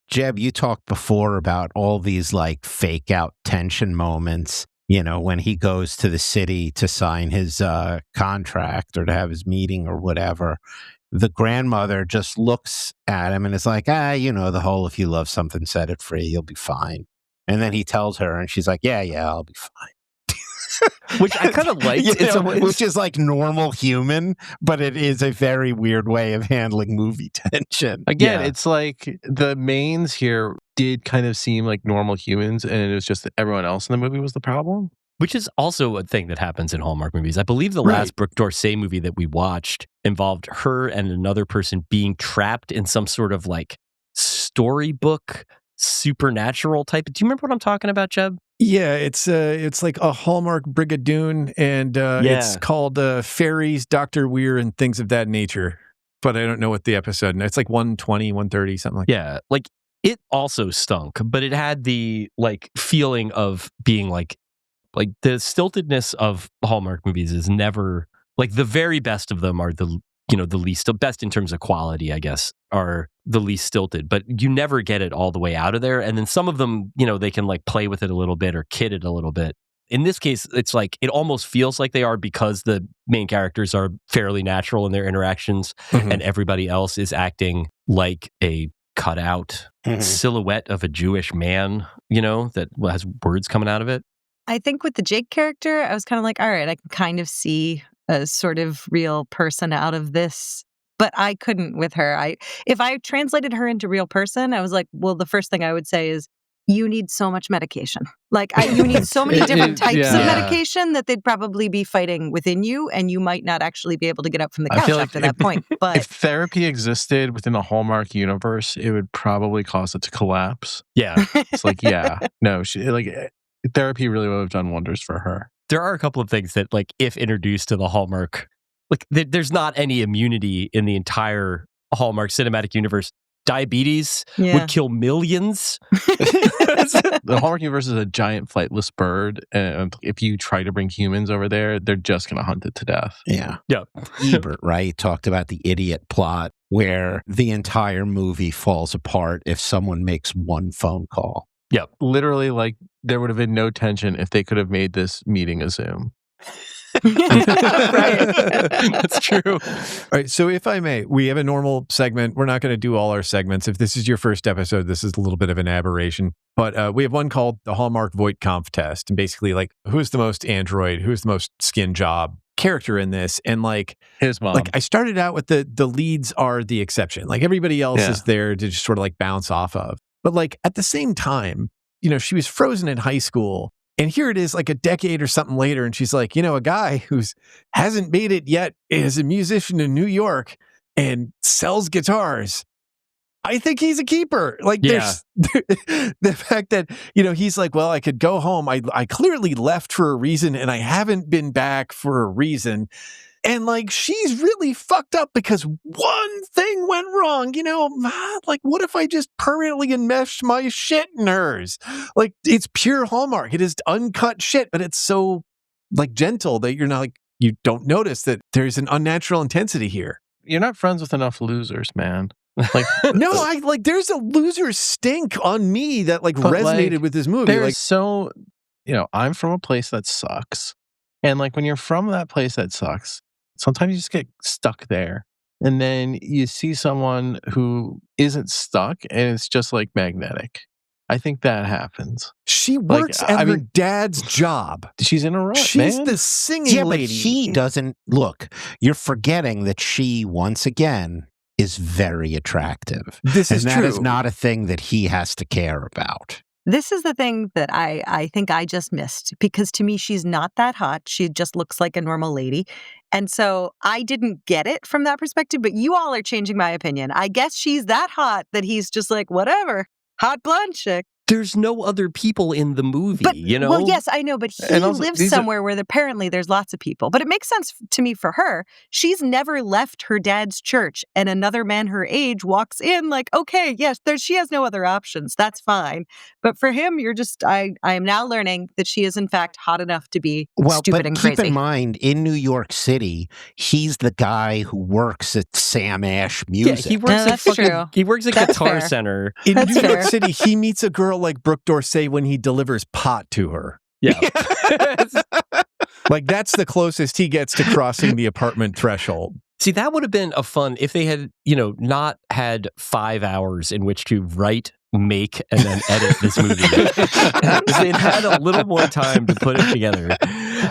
Jeb, you talked before about all these like fake out tension moments, you know, when he goes to the city to sign his contract or to have his meeting or whatever. The grandmother just looks at him and is like, you know, the whole, if you love something, set it free, you'll be fine. And then he tells her and she's like, yeah, I'll be fine. Which I kind of liked. Which is like normal human, but it is a very weird way of handling movie tension. Again, it's like the mains here did kind of seem like normal humans, and it was just that everyone else in the movie was the problem. Which is also a thing that happens in Hallmark movies. I believe the last Brook D'Orsay movie that we watched involved her and another person being trapped in some sort of like storybook supernatural type. Do you remember what I'm talking about, Jeb? Yeah, it's like a Hallmark Brigadoon, and it's called Fairies, Dr. Weir, and Things of That Nature. But I don't know what the episode, and it's like 120, 130, something like that. Yeah, like it also stunk, but it had the like feeling of being like the stiltedness of Hallmark movies is never like the very best of them are the least best in terms of quality, I guess, are the least stilted, but you never get it all the way out of there. And then some of them, they can like play with it a little bit or kid it a little bit. In this case, it's like it almost feels like they are because the main characters are fairly natural in their interactions, and everybody else is acting like a cutout silhouette of a Jewish man, that has words coming out of it. I think with the Jake character, I was kind of like, all right, I can kind of see a sort of real person out of this, but I couldn't with her. If I translated her into real person, I was like, well, the first thing I would say is, you need so much medication. Like, you need so many different types of medication that they'd probably be fighting within you, and you might not actually be able to get up from the couch after that point. But if therapy existed within the Hallmark universe, it would probably cause it to collapse. Yeah. It's like, therapy really would have done wonders for her. There are a couple of things that, like, if introduced to the Hallmark, like, there's not any immunity in the entire Hallmark cinematic universe. Diabetes would kill millions. The Hallmark universe is a giant flightless bird, and if you try to bring humans over there, they're just going to hunt it to death. Yeah. Ebert, right, talked about the idiot plot where the entire movie falls apart if someone makes one phone call. Yep. Literally, like, there would have been no tension if they could have made this meeting a Zoom. Right. That's true. All right, so if I may, we have a normal segment. We're not going to do all our segments. If this is your first episode, this is a little bit of an aberration. But we have one called the Hallmark Voight-Kampff test. And basically, like, who's the most android? Who's the most skin job character in this? And like, his mom. Like, I started out with the leads are the exception. Like, everybody else is there to just sort of like bounce off of. But like, at the same time, she was frozen in high school. And here it is like a decade or something later. And she's like, a guy who's hasn't made it yet is a musician in New York and sells guitars. I think he's a keeper. Like, there's the fact that, he's like, well, I could go home. I clearly left for a reason and I haven't been back for a reason. And like, she's really fucked up because one thing went wrong, like, what if I just permanently enmeshed my shit in hers? Like, it's pure Hallmark. It is uncut shit, but it's so like gentle that you're not like, you don't notice that there's an unnatural intensity here. You're not friends with enough losers, man. Like, no, there's a loser stink on me that like resonated with this movie. Like, so, I'm from a place that sucks. And like, when you're from that place that sucks, sometimes you just get stuck there. And then you see someone who isn't stuck and it's just like magnetic. I think that happens. She works at her dad's job. She's in a rut, She's the singing lady. But he doesn't. Look, you're forgetting that she, once again, is very attractive. This is true. And that is not a thing that he has to care about. This is the thing that I think I just missed, because to me, she's not that hot. She just looks like a normal lady. And so I didn't get it from that perspective, but you all are changing my opinion. I guess she's that hot that he's just like, whatever, hot blonde chick. There's no other people in the movie, Well, yes, I know, but he lives somewhere where apparently there's lots of people. But it makes sense to me for her. She's never left her dad's church, and another man her age walks in like, okay, yes, she has no other options. That's fine. But for him, you're just, I am now learning that she is in fact hot enough to be stupid and crazy. Keep in mind, in New York City, he's the guy who works at Sam Ash Music. Yeah, he works he works at Guitar Center. In New York City, he meets a girl like Brook D'Orsay when he delivers pot to her. Yeah. Like, that's the closest he gets to crossing the apartment threshold. See, that would have been a fun if they had, not had 5 hours in which to write, make, and then edit this movie. If they'd had a little more time to put it together.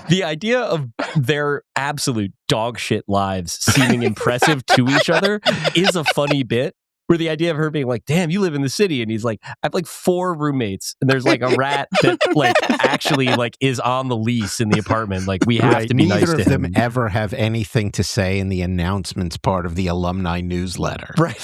The idea of their absolute dog shit lives seeming impressive to each other is a funny bit. Where the idea of her being like, damn, you live in the city. And he's like, I have like 4 roommates. And there's like a rat that like actually like is on the lease in the apartment. Like we have to be nice to him. Neither of them ever have anything to say in the announcements part of the alumni newsletter. Right.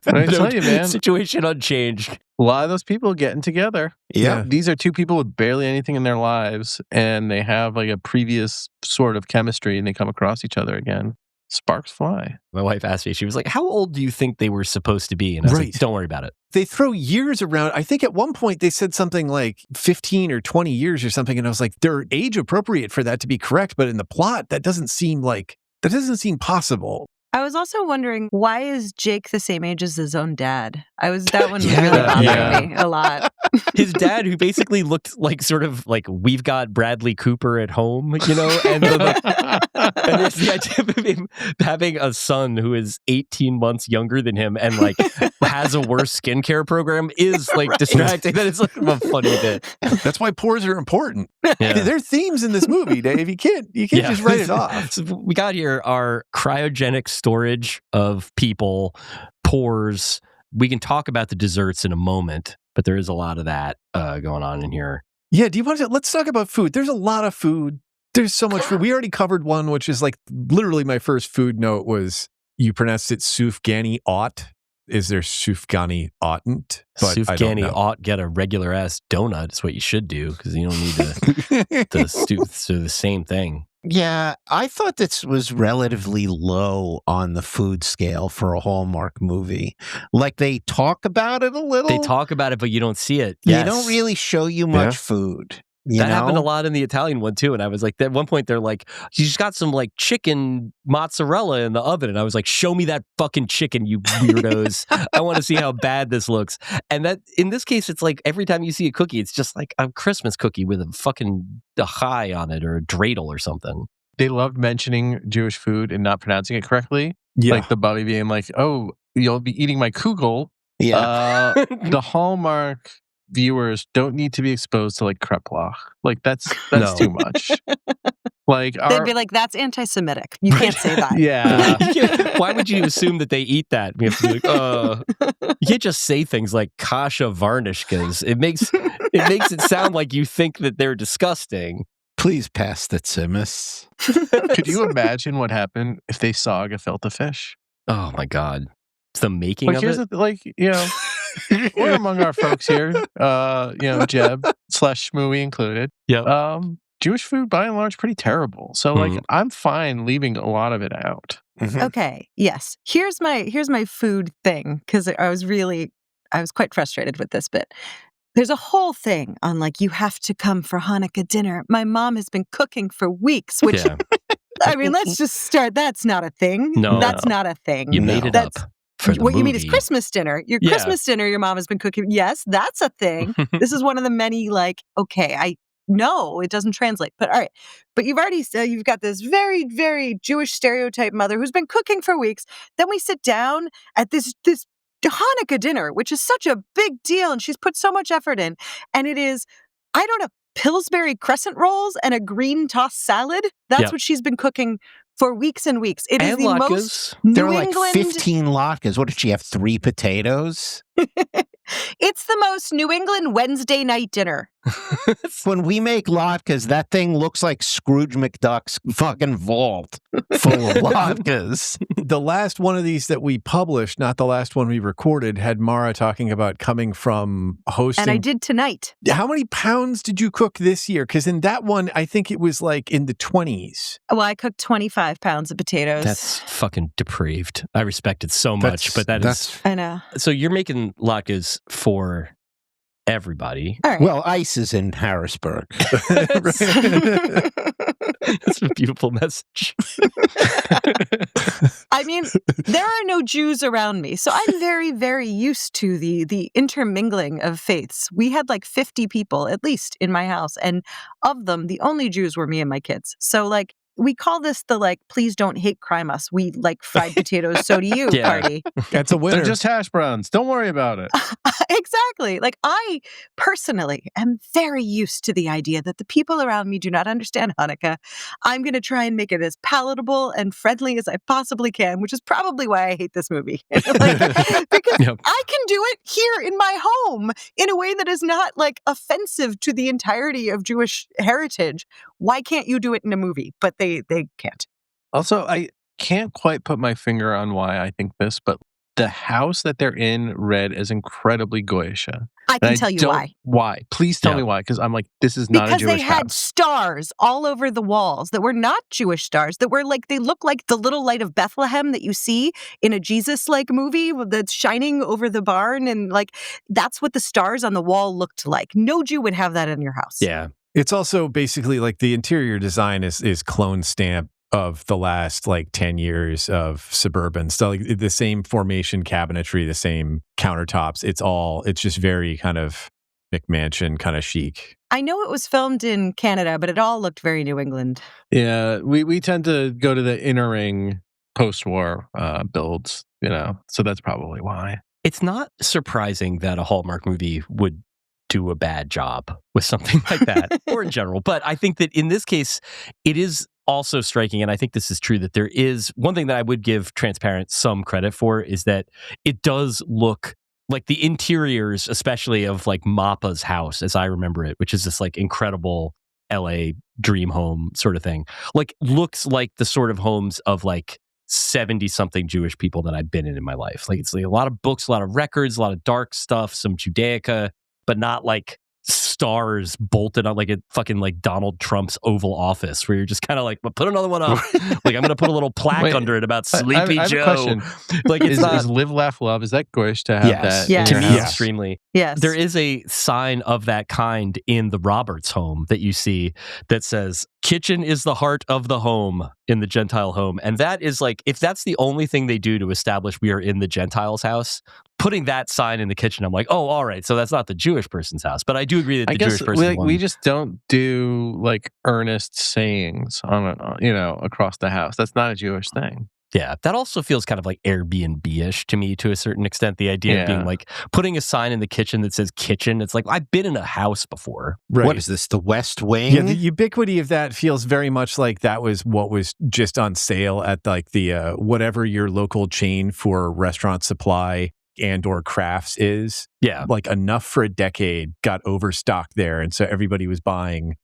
I tell you, man. Situation unchanged. A lot of those people getting together. Yeah. These are 2 people with barely anything in their lives, and they have like a previous sort of chemistry, and they come across each other again. Sparks fly. My wife asked me, she was like, how old do you think they were supposed to be? And I was like, don't worry about it. They throw years around. I think at one point they said something like 15 or 20 years or something. And I was like, they're age appropriate for that to be correct. But in the plot, that doesn't seem possible. I was also wondering, why is Jake the same age as his own dad? That one really bothered me a lot. His dad, who basically looked like sort of like, we've got Bradley Cooper at home, you know? And there's the idea of him having a son who is 18 months younger than him and like has a worse skincare program is like distracting. That is like a funny bit. That's why pores are important. Yeah. There are themes in this movie, Dave. You can't just write it off. So we got here our cryogenic storage of people, pores. We can talk about the desserts in a moment, but there is a lot of that going on in here. Yeah, let's talk about food. There's a lot of food. There's so much food. We already covered one, which is like literally my first food note was you pronounced it Sufganiyot. Is there Sufganiyot? But Sufganiyot, get a regular ass donut is what you should do because you don't need to stoop to the same thing. Yeah, I thought this was relatively low on the food scale for a Hallmark movie. Like they talk about it a little. They talk about it, but you don't see it. They don't really show you much food. That happened a lot in the Italian one too. And I was like, at one point they're like, she's got some like chicken mozzarella in the oven. And I was like, show me that fucking chicken, you weirdos. I want to see how bad this looks. And that in this case, it's like every time you see a cookie, it's just like a Christmas cookie with a chai on it or a dreidel or something. They loved mentioning Jewish food and not pronouncing it correctly. Yeah. Like the Bobby being like, oh, you'll be eating my kugel. Yeah. The Hallmark viewers don't need to be exposed to like kreplach. Like that's too much. Like they'd be like, that's anti-Semitic. You can't say that. Yeah. Why would you assume that they eat that? We have to be like, you can't just say things like kasha varnishkas. It makes it sound like you think that they're disgusting. Please pass the tzimmus. Could you imagine what happened if they saw gefilte fish? Oh my God. It's the making of it? We're among our folks here, Jeb / Shmooey included. Yeah. Jewish food, by and large, pretty terrible. So, like, I'm fine leaving a lot of it out. Mm-hmm. Okay. Yes. Here's my food thing because I was quite frustrated with this bit. There's a whole thing on like you have to come for Hanukkah dinner. My mom has been cooking for weeks, which I mean, let's just start. That's not a thing. No, that's not a thing. You made it up. What you mean is Christmas dinner. Your Christmas dinner, your mom has been cooking. Yes, that's a thing. This is one of the many, like, okay, I know it doesn't translate. But all right. But you've already said you've got this very, very Jewish stereotype mother who's been cooking for weeks. Then we sit down at this Hanukkah dinner, which is such a big deal. And she's put so much effort in. And it is, I don't know, Pillsbury crescent rolls and a green tossed salad. That's what she's been cooking for weeks and weeks. It is the latkes. most There New were like England... 15 latkes. What did she have? 3 potatoes? It's the most New England Wednesday night dinner. When we make latkes, that thing looks like Scrooge McDuck's fucking vault full of latkes. The last one of these that we published, not the last one we recorded, had MAURA talking about coming from hosting. And I did tonight. How many pounds did you cook this year? Because in that one, I think it was like in the 20s. Well, I cooked 25 pounds of potatoes. That's fucking depraved. I respect it so much, but that's... I know. So you're making latkes for everybody. All right. Well, ice is in Harrisburg. That's a beautiful message. I mean, there are no Jews around me, so I'm very, very used to the intermingling of faiths. We had like 50 people, at least, in my house, and of them, the only Jews were me and my kids. So, like, we call this the like, please don't hate crime us. We like fried potatoes, so do you party. That's a winner. They're just hash browns. Don't worry about it. Exactly. Like I personally am very used to the idea that the people around me do not understand Hanukkah. I'm going to try and make it as palatable and friendly as I possibly can, which is probably why I hate this movie. Because I can do it here in my home in a way that is not like offensive to the entirety of Jewish heritage. Why can't you do it in a movie? But they can't. Also, I can't quite put my finger on why I think this, but the house that they're in read as incredibly goyish. I can tell you why. Why? Please tell me why, because I'm like, this is not a Jewish house. Because they had stars all over the walls that were not Jewish stars, that were like, they look like the little light of Bethlehem that you see in a Jesus-like movie that's shining over the barn. And like, that's what the stars on the wall looked like. No Jew would have that in your house. Yeah. It's also basically like the interior design is clone stamp of the last like 10 years of suburban. So like the same formation cabinetry, the same countertops. It's just very kind of McMansion kind of chic. I know it was filmed in Canada, but it all looked very New England. Yeah, we tend to go to the inner ring post-war builds, so that's probably why. It's not surprising that a Hallmark movie would do a bad job with something like that, or in general. But I think that in this case, it is also striking, and I think this is true, that there is one thing that I would give Transparent some credit for is that it does look like the interiors, especially of like Mappa's house, as I remember it, which is this like incredible LA dream home sort of thing, like looks like the sort of homes of like 70-something Jewish people that I've been in my life. Like it's like a lot of books, a lot of records, a lot of dark stuff, some Judaica, but not like stars bolted on like a fucking like Donald Trump's Oval Office where you're just kind of like, well, put another one up. Like I'm going to put a little plaque under it about Sleepy I have Joe. A question. Like it's is Live, Laugh, Love, is that goyish to have that? Yes. To me, Yes. extremely. Yes. There is a sign of that kind in the Roberts home that you see that says, kitchen is the heart of the home in the Gentile home. And that is like, if that's the only thing they do to establish we are in the Gentiles' house, putting that sign in the kitchen, I'm like, oh, all right. So that's not the Jewish person's house. But I do agree that the Jewish person we just don't do like earnest sayings on across the house. That's not a Jewish thing. Yeah, that also feels kind of like Airbnb-ish to me to a certain extent. The idea of being like putting a sign in the kitchen that says kitchen. It's like, I've been in a house before. Right. What is this, the West Wing? Yeah, the ubiquity of that feels very much like that was what was just on sale at like the whatever your local chain for restaurant supply and or crafts is. Yeah. Like enough for a decade got overstocked there. And so everybody was buying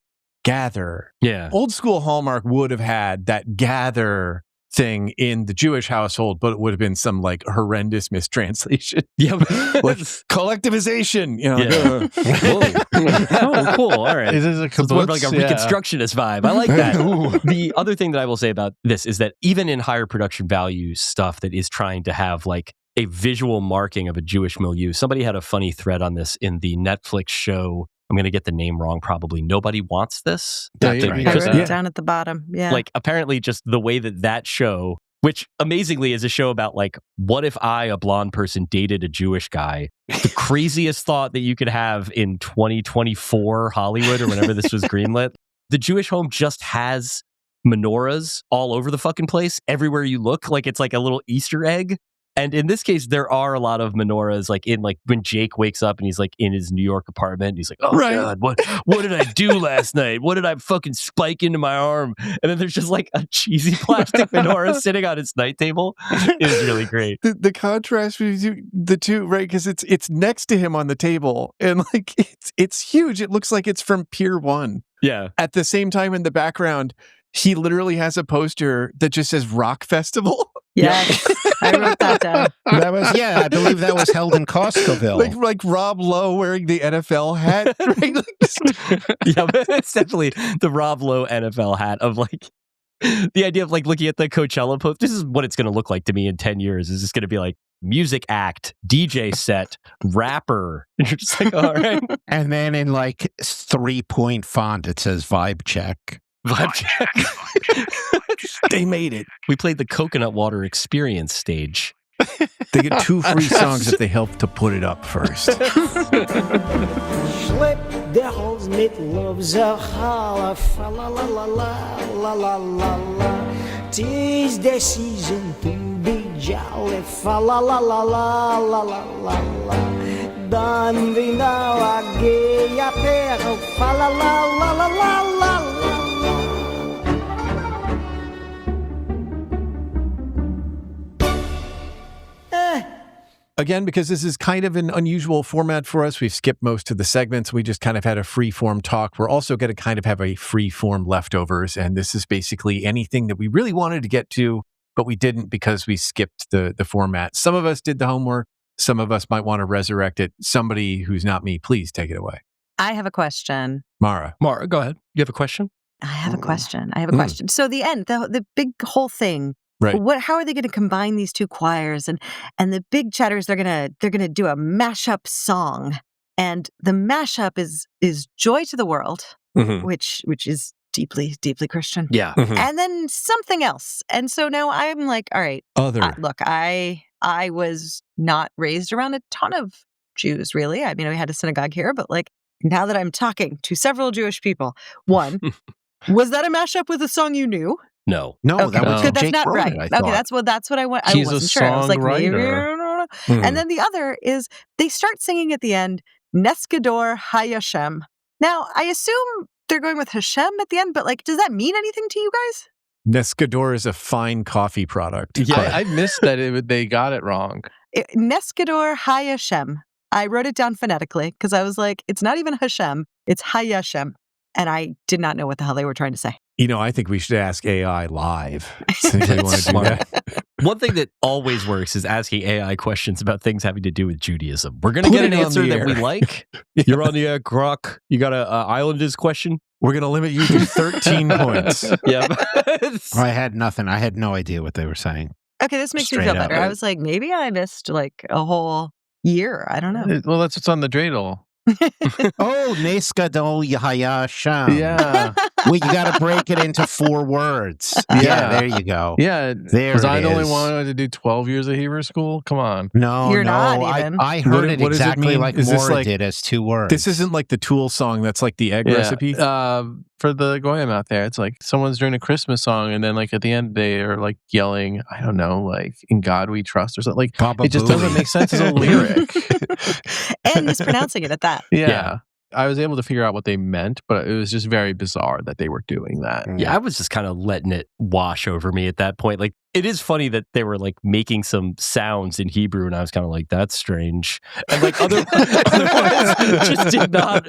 Gather. Yeah. Old school Hallmark would have had that Gather thing in the Jewish household, but it would have been some like horrendous mistranslation. Yeah. Like collectivization. Oh, cool. All right. Is this a So it's more of like a Reconstructionist vibe. I like that. The other thing that I will say about this is that even in higher production value stuff that is trying to have like a visual marking of a Jewish milieu, somebody had a funny thread on this in the Netflix show. I'm going to get the name wrong, probably. Nobody Wants This. Down at the bottom. Yeah. Like apparently just the way that show, which amazingly is a show about like, what if I, a blonde person, dated a Jewish guy? The craziest thought that you could have in 2024 Hollywood or whenever this was greenlit. The Jewish home just has menorahs all over the fucking place. Everywhere you look, like it's like a little Easter egg. And in this case, there are a lot of menorahs, like in like when Jake wakes up and he's like in his New York apartment, and he's like, "Oh God, what did I do last night? What did I fucking spike into my arm?" And then there's just like a cheesy plastic menorah sitting on his night table. It is really great. The contrast between the two, right? Because it's next to him on the table, and like it's huge. It looks like it's from Pier 1. Yeah. At the same time, in the background, he literally has a poster that just says Rock Festival. Yeah, I wrote that down. That was, I believe that was held in Costcoville. like Rob Lowe wearing the NFL hat. Right? Yeah, but it's definitely the Rob Lowe NFL hat of like the idea of like looking at the Coachella post. This is what it's going to look like to me in 10 years. Is this going to be like music act, DJ set, rapper? And you're just like, all right. And then in like 3-point font, it says Vibecheck. Vibecheck. They made it. We played the Coconut Water Experience stage. They get 2 free songs if they help to put it up first. Slip devils mit love ze chala fa la la la la la la la la. 'Tis the season to be jolly fa la la la la la la la la. Dan vi now a gay apero fa la la la la la la la. Again, because this is kind of an unusual format for us, we've skipped most of the segments. We just kind of had a free-form talk. We're also going to kind of have a free-form leftovers, and this is basically anything that we really wanted to get to, but we didn't because we skipped the format. Some of us did the homework. Some of us might want to resurrect it. Somebody who's not me, please take it away. I have a question. Mara, go ahead. You have a question? I have a question. So the end, the big whole thing. Right. How are they going to combine these two choirs? And the big chatters, they're gonna do a mashup song, and the mashup is "Joy to the World," which is deeply, deeply Christian. Yeah. And then something else. And so now I'm like, all right, look, I was not raised around a ton of Jews, really. I mean, we had a synagogue here, but like now that I'm talking to several Jewish people, one, was that a mashup with a song you knew? No. Okay. That was That's Jake not Ronan, right. I Okay, thought. that's what I want. He's I a wasn't sure. I was like, maybe. songwriter. And then the other is they start singing at the end, Neskador Hayashem. Now, I assume they're going with Hashem at the end, but like, does that mean anything to you guys? Neskador is a fine coffee product. Yeah, I missed that they got it wrong. Neskador Hayashem. I wrote it down phonetically because I was like, it's not even Hashem, it's Hayashem. And I did not know what the hell they were trying to say. You know, I think we should ask AI live. Does anybody want to do that? One thing that always works is asking AI questions about things having to do with Judaism. We're going to get an answer that we like. You're on the air, Grok. You got an Islanders question? We're going to limit you to 13 points. Yeah. I had nothing. I had no idea what they were saying. Okay, this makes me Straight feel up. better. I was like, maybe I missed like a whole year. I don't know. Well, that's what's on the dreidel. Oh, Neskadol Hayasham. Yeah. Well, you got to break it into 4 words. Yeah, there you go. Yeah. There Was it I the only is. one to do 12 years of Hebrew school? Come on. No, You're no. not even. I heard it What does it exactly mean? like Is this Maura like- did as 2 words. This isn't like the Tool song that's like the egg recipe. For the Goyim out there, it's like someone's doing a Christmas song, and then like at the end they are like yelling, I don't know, like "In God We Trust" or something. Like Baba it just Booey. doesn't make sense as a lyric. And mispronouncing it at that. Yeah. I was able to figure out what they meant, but it was just very bizarre that they were doing that. Yeah, I was just kind of letting it wash over me at that point. Like, it is funny that they were like making some sounds in Hebrew, and I was kind of like, that's strange. And like other ones just did not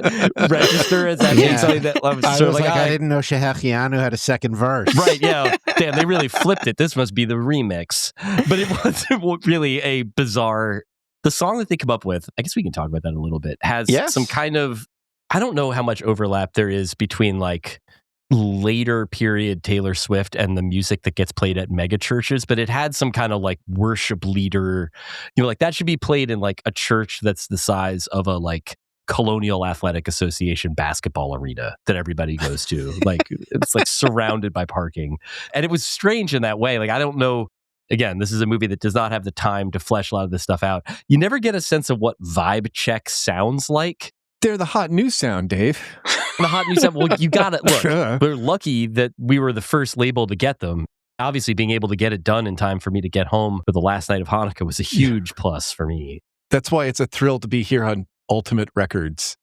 register as that being something that I was I sort of was like, I didn't know Shehechianu had a second verse. Right, yeah. Damn, they really flipped it. This must be the remix. But it wasn't really a bizarre... The song that they come up with, I guess we can talk about that a little bit, has some kind of... I don't know how much overlap there is between like later period Taylor Swift and the music that gets played at mega churches, but it had some kind of like worship leader, you know, like that should be played in like a church that's the size of a like Colonial Athletic Association basketball arena that everybody goes to. Like it's like surrounded by parking. And it was strange in that way. Like, I don't know. Again, this is a movie that does not have the time to flesh a lot of this stuff out. You never get a sense of what Vibecheck sounds like. They're the hot news sound, Dave. The hot news sound, well, you got it. Look, Sure. we're lucky that we were the first label to get them. Obviously, being able to get it done in time for me to get home for the last night of Hanukkah was a huge plus for me. That's why it's a thrill to be here on Ultimate Records.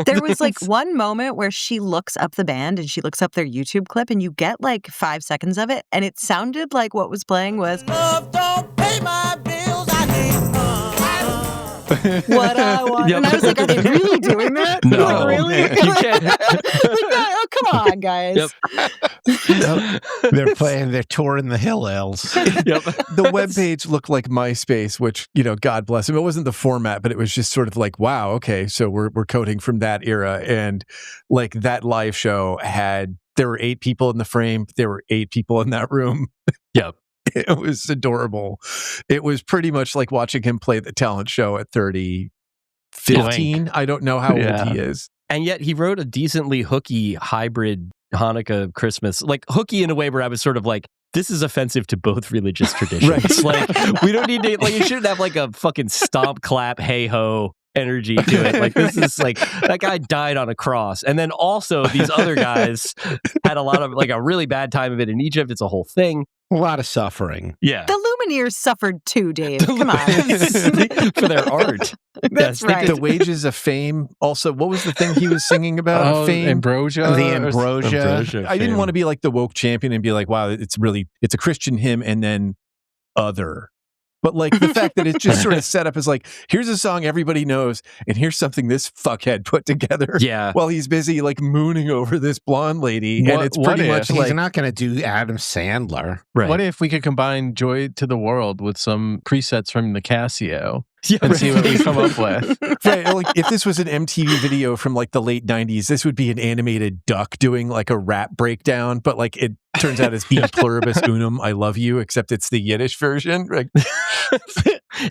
There was like one moment where she looks up the band and she looks up their YouTube clip, and you get like 5 seconds of it, and it sounded like what was playing was Love don't pay my bills, I need what I want. Yep. And I was like, are they really doing that? No. Like, really? You can't. Like, oh, come on, guys. Yep. They're touring the Hillels. Yep. The webpage looked like MySpace, which, you know, God bless him. It wasn't the format, but it was just sort of like, wow, okay, so we're coding from that era. And like that live show there were 8 people in the frame. There were 8 people in that room. Yep. It was adorable. It was pretty much like watching him play the talent show at 15. I don't know how old he is. And yet he wrote a decently hooky hybrid Hanukkah Christmas, like hooky in a way where I was sort of like, this is offensive to both religious traditions. Right. Like, we don't need to, like, you shouldn't have like a fucking stomp, clap, hey ho, energy to it. Like, this is like, that guy died on a cross. And then also these other guys had a lot of, like, a really bad time of it in Egypt. It's a whole thing. A lot of suffering. Yeah. The Lumineers suffered too, Dave. Come on. For their art. That's right. The wages of fame. Also, what was the thing he was singing about? Fame? Ambrosia. The ambrosia. I didn't want to be like the woke champion and be like, wow, it's a Christian hymn and then other. But like the fact that it's just sort of set up as like, here's a song everybody knows, and here's something this fuckhead put together. Yeah. While he's busy like mooning over this blonde lady, and it's pretty much He's like not going to do Adam Sandler. Right. What if we could combine Joy to the World with some presets from the Casio Yeah, and see what we come up with? right. Like if this was an MTV video from like the late 90s, this would be an animated duck doing like a rap breakdown, but like it turns out it's E pluribus unum, I love you, except it's the Yiddish version. Like,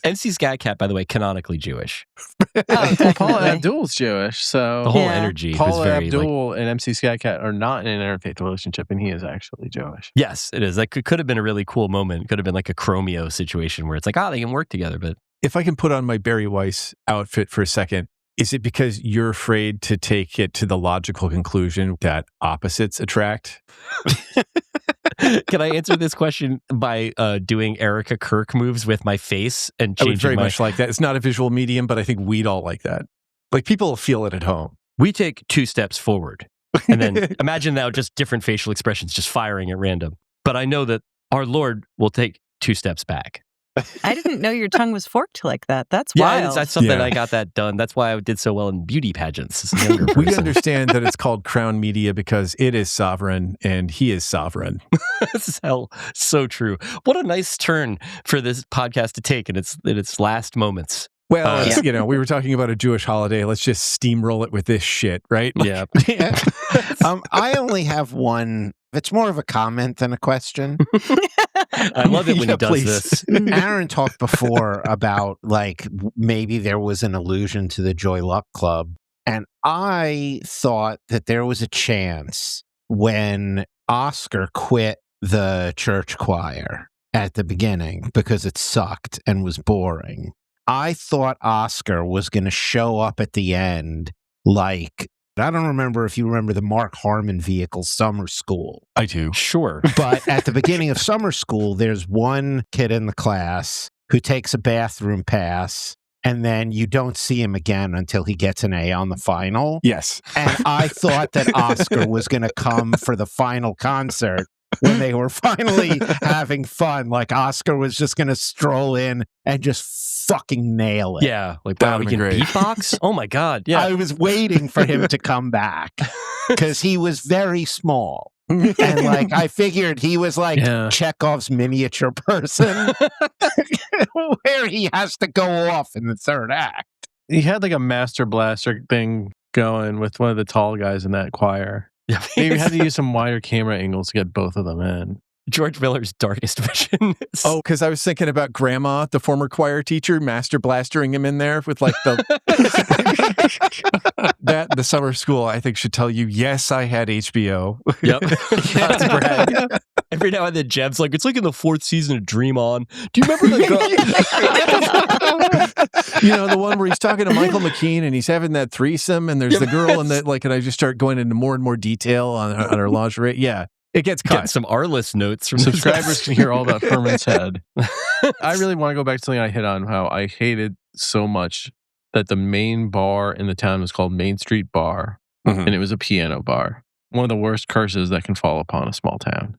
MC Sky Cat, by the way, canonically Jewish. Oh, Paula definitely. Abdul's Jewish, so The whole Yeah. energy was Paula very Abdul and MC Skycat are not in an interfaith relationship, and he is actually Jewish. yes, it is. That could have been a really cool moment. It could have been like a Chromeo situation where it's like, they can work together, but if I can put on my Barry Weiss outfit for a second, is it because you're afraid to take it to the logical conclusion that opposites attract? can I answer this question by doing Erica Kirk moves with my face and I would changing very my... much like that. It's not a visual medium, but I think we'd all like that. Like people will feel it at home. We take 2 steps forward, and then imagine now just different facial expressions just firing at random. But I know that our Lord will take 2 steps back. I didn't know your tongue was forked like that. That's Yeah, wild. that's something Yeah. I got that done. That's why I did so well in beauty pageants as a younger We person. understand that it's called Crown Media because it is sovereign and he is sovereign. This is so true. What a nice turn for this podcast to take in its last moments. Well, it's, we were talking about a Jewish holiday. Let's just steamroll it with this shit, right? Yeah. I only have one. It's more of a comment than a question. I love it when Yeah, he does please. this. Aaron talked before about like maybe there was an allusion to the Joy Luck Club. And I thought that there was a chance when Oscar quit the church choir at the beginning because it sucked and was boring. I thought Oscar was going to show up at the end like, I don't remember if you remember the Mark Harmon vehicle, Summer School. I do. Sure. But at the beginning of summer school, there's one kid in the class who takes a bathroom pass, and then you don't see him again until he gets an A on the final. Yes. And I thought that Oscar was going to come for the final concert when they were finally having fun. Like Oscar was just going to stroll in and just fucking nail it. Yeah. Like, That wow, we would've can been great. beatbox? Oh my God. Yeah. I was waiting for him to come back because he was very small. And like I figured he was like Yeah. Chekhov's miniature person where he has to go off in the third act. He had like a Master Blaster thing going with one of the tall guys in that choir. Yeah. Maybe had to use some wider camera angles to get both of them in. George Miller's darkest vision. Oh, because I was thinking about Grandma, the former choir teacher, Master Blastering him in there with like the that the summer school. I think should tell you, yes, I had HBO. Yep. That's Brad. Every now and then, Jeb's like, it's like in the 4th season of Dream On. Do you remember the The one where he's talking to Michael McKean and he's having that threesome, and there's the girl and that like, and I just start going into more and more detail on her lingerie. Yeah, it gets Getting cut. some R-list notes from Subscribers can hear all about Furman's head. I really want to go back to something I hit on, how I hated so much that the main bar in the town was called Main Street Bar, and it was a piano bar. One of the worst curses that can fall upon a small town.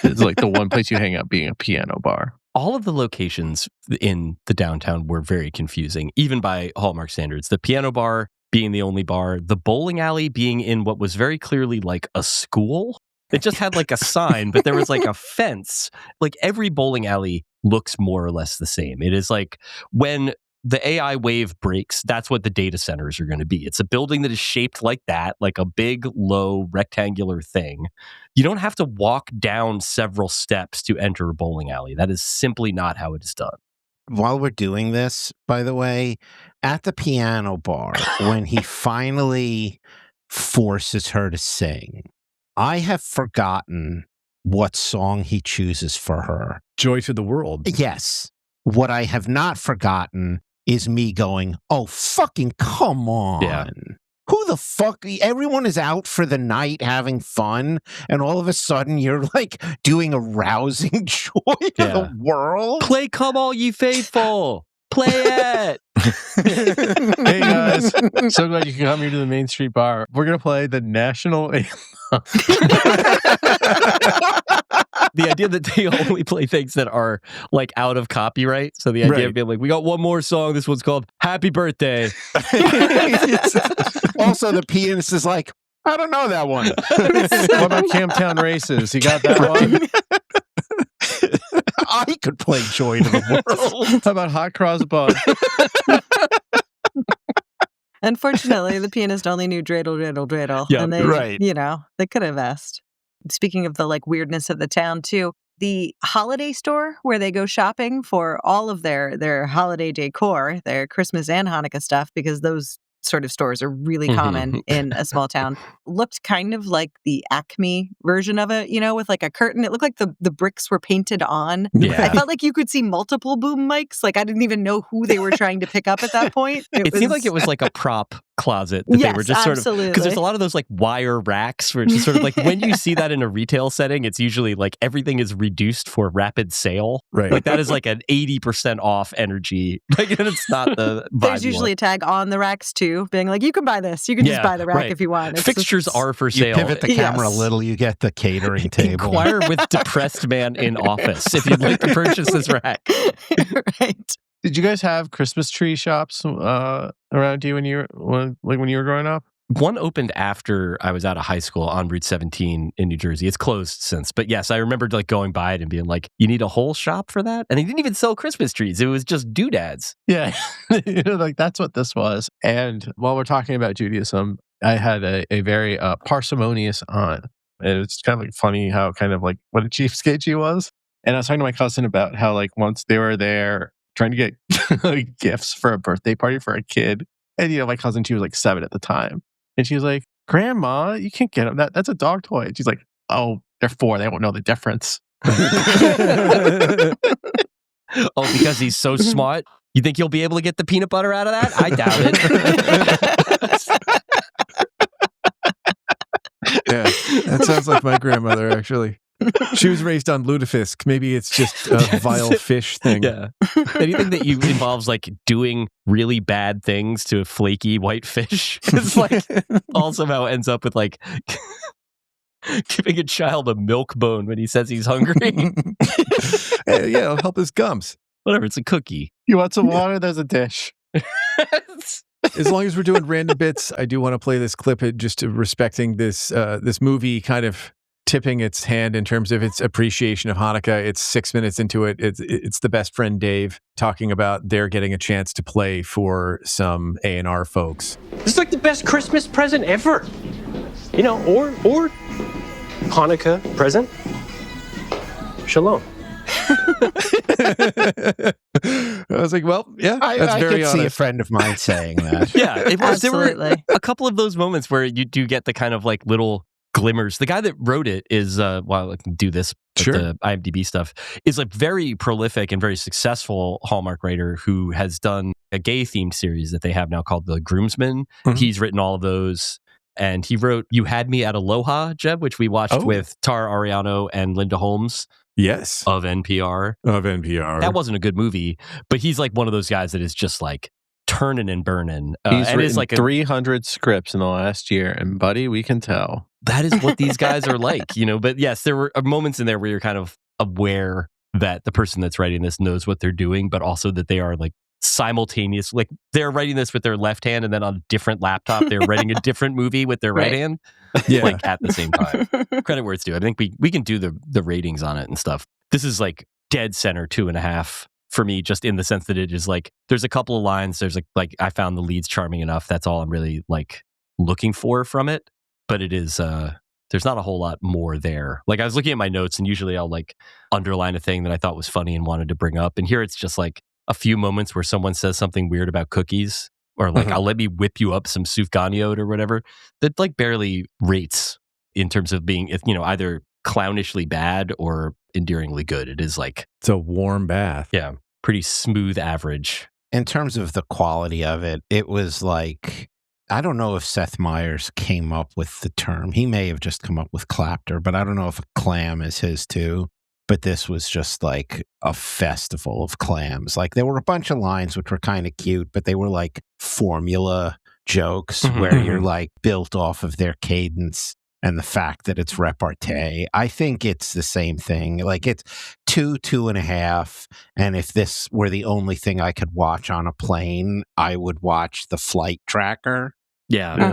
It's like the one place you hang out being a piano bar. All of the locations in the downtown were very confusing, even by Hallmark standards. The piano bar being the only bar, the bowling alley being in what was very clearly like a school. It just had like a sign, but there was like a fence. Like every bowling alley looks more or less the same. It is like when the AI wave breaks, that's what the data centers are going to be. It's a building that is shaped like that, like a big, low, rectangular thing. You don't have to walk down several steps to enter a bowling alley. That is simply not how it is done. While we're doing this, by the way, at the piano bar, when he finally forces her to sing, I have forgotten what song he chooses for her. Joy to the world. Yes. What I have not forgotten is me going, oh, fucking come on. Yeah. Who the fuck? Everyone is out for the night having fun, and all of a sudden you're like doing a rousing joy of the world. Play Come All Ye Faithful. Play it. Hey guys, so glad you can come here to the Main Street Bar. We're going to play the national anthem. The idea that they only play things that are like out of copyright. So the idea of being like, we got one more song. This one's called Happy Birthday. Also, the pianist is like, I don't know that one. What about Camptown Races? You got that one? I could play Joy to the World. How about Hot Cross Bun? Unfortunately, the pianist only knew dreidel, dreidel, dreidel. Yeah, and they, right. They could have asked. Speaking of the like weirdness of the town too, the holiday store where they go shopping for all of their holiday decor, their Christmas and Hanukkah stuff, because those sort of stores are really common in a small town, looked kind of like the Acme version of it, with like a curtain. It looked like the bricks were painted on. Yeah. I felt like you could see multiple boom mics. Like I didn't even know who they were trying to pick up at that point. It seemed like it was like a prop closet that they were just sort of, because there's a lot of those like wire racks where it's just sort of like when you see that in a retail setting, it's usually like everything is reduced for rapid sale. Right. Like that is like an 80% off energy. Like it's not the vibe. There's usually a tag on the racks too, being like, you can buy this. You can just buy the rack if you want. Fixtures are for sale. You pivot the camera a little, you get the catering table. Inquire with depressed man in office if you'd like to purchase this rack. Right. Did you guys have Christmas tree shops around you when you were growing up? One opened after I was out of high school on Route 17 in New Jersey. It's closed since. But yes, I remembered like going by it and being like, you need a whole shop for that? And they didn't even sell Christmas trees. It was just doodads. Yeah. Like that's what this was. And while we're talking about Judaism, I had a very parsimonious aunt. And it's kind of like funny how kind of like what a cheapskate she was. And I was talking to my cousin about how like once they were there trying to get like, gifts for a birthday party for a kid. And, my cousin, she was like 7 at the time. And she was like, Grandma, you can't get them. That's a dog toy. And she's like, oh, they're 4. They won't know the difference. Oh, because he's so smart? You think you'll be able to get the peanut butter out of that? I doubt it. Yeah, that sounds like my grandmother, actually. She was raised on lutefisk. Maybe it's just a vile fish thing. Yeah. Anything that involves like doing really bad things to a flaky white fish is like all somehow ends up with like giving a child a milk bone when he says he's hungry. Yeah, it'll help his gums. Whatever, it's a cookie. You want some water? There's a dish. As long as we're doing random bits, I do want to play this clip just respecting this movie kind of tipping its hand in terms of its appreciation of Hanukkah. It's 6 minutes into it. It's the best friend Dave talking about they're getting a chance to play for some A&R folks. This is like the best Christmas present ever. Or Hanukkah present. Shalom. I was like, well, yeah, that's I very could honest. see a friend of mine saying that. Yeah, it was. Absolutely. There were a couple of those moments where you do get the kind of like little glimmers. The guy that wrote it is, while I can do this, Sure. the IMDb stuff, is like very prolific and very successful Hallmark writer who has done a gay themed series that they have now called The Groomsmen. Mhm. He's written all of those. And he wrote You Had Me at Aloha, Jeb, which we watched with Tara Ariano and Linda Holmes Yes. of NPR. Of NPR. That wasn't a good movie, but he's like one of those guys that is just like turning and burning. He's and written is like 300 scripts in the last year. And buddy, we can tell. That is what these guys are like, But yes, there were moments in there where you're kind of aware that the person that's writing this knows what they're doing, but also that they are like simultaneous. Like they're writing this with their left hand, and then on a different laptop, they're writing a different movie with their right hand, like at the same time. Credit where it's due. I think we can do the ratings on it and stuff. This is like dead center 2.5 for me, just in the sense that it is like there's a couple of lines. There's like I found the leads charming enough. That's all I'm really like looking for from it. But it is there's not a whole lot more there. Like I was looking at my notes, and usually I'll like underline a thing that I thought was funny and wanted to bring up. And here it's just like a few moments where someone says something weird about cookies, or like I'll let me whip you up some Sufganiyot or whatever. That like barely rates in terms of being either clownishly bad or endearingly good. It is like it's a warm bath. Yeah, pretty smooth average. in terms of the quality of it, it was like, I don't know if Seth Meyers came up with the term. He may have just come up with clapter, but I don't know if a clam is his too. But this was just like a festival of clams. Like there were a bunch of lines which were kind of cute, but they were like formula jokes where you're like built off of their cadence and the fact that it's repartee. I think it's the same thing. Like it's 2.5. And if this were the only thing I could watch on a plane, I would watch the flight tracker. Yeah.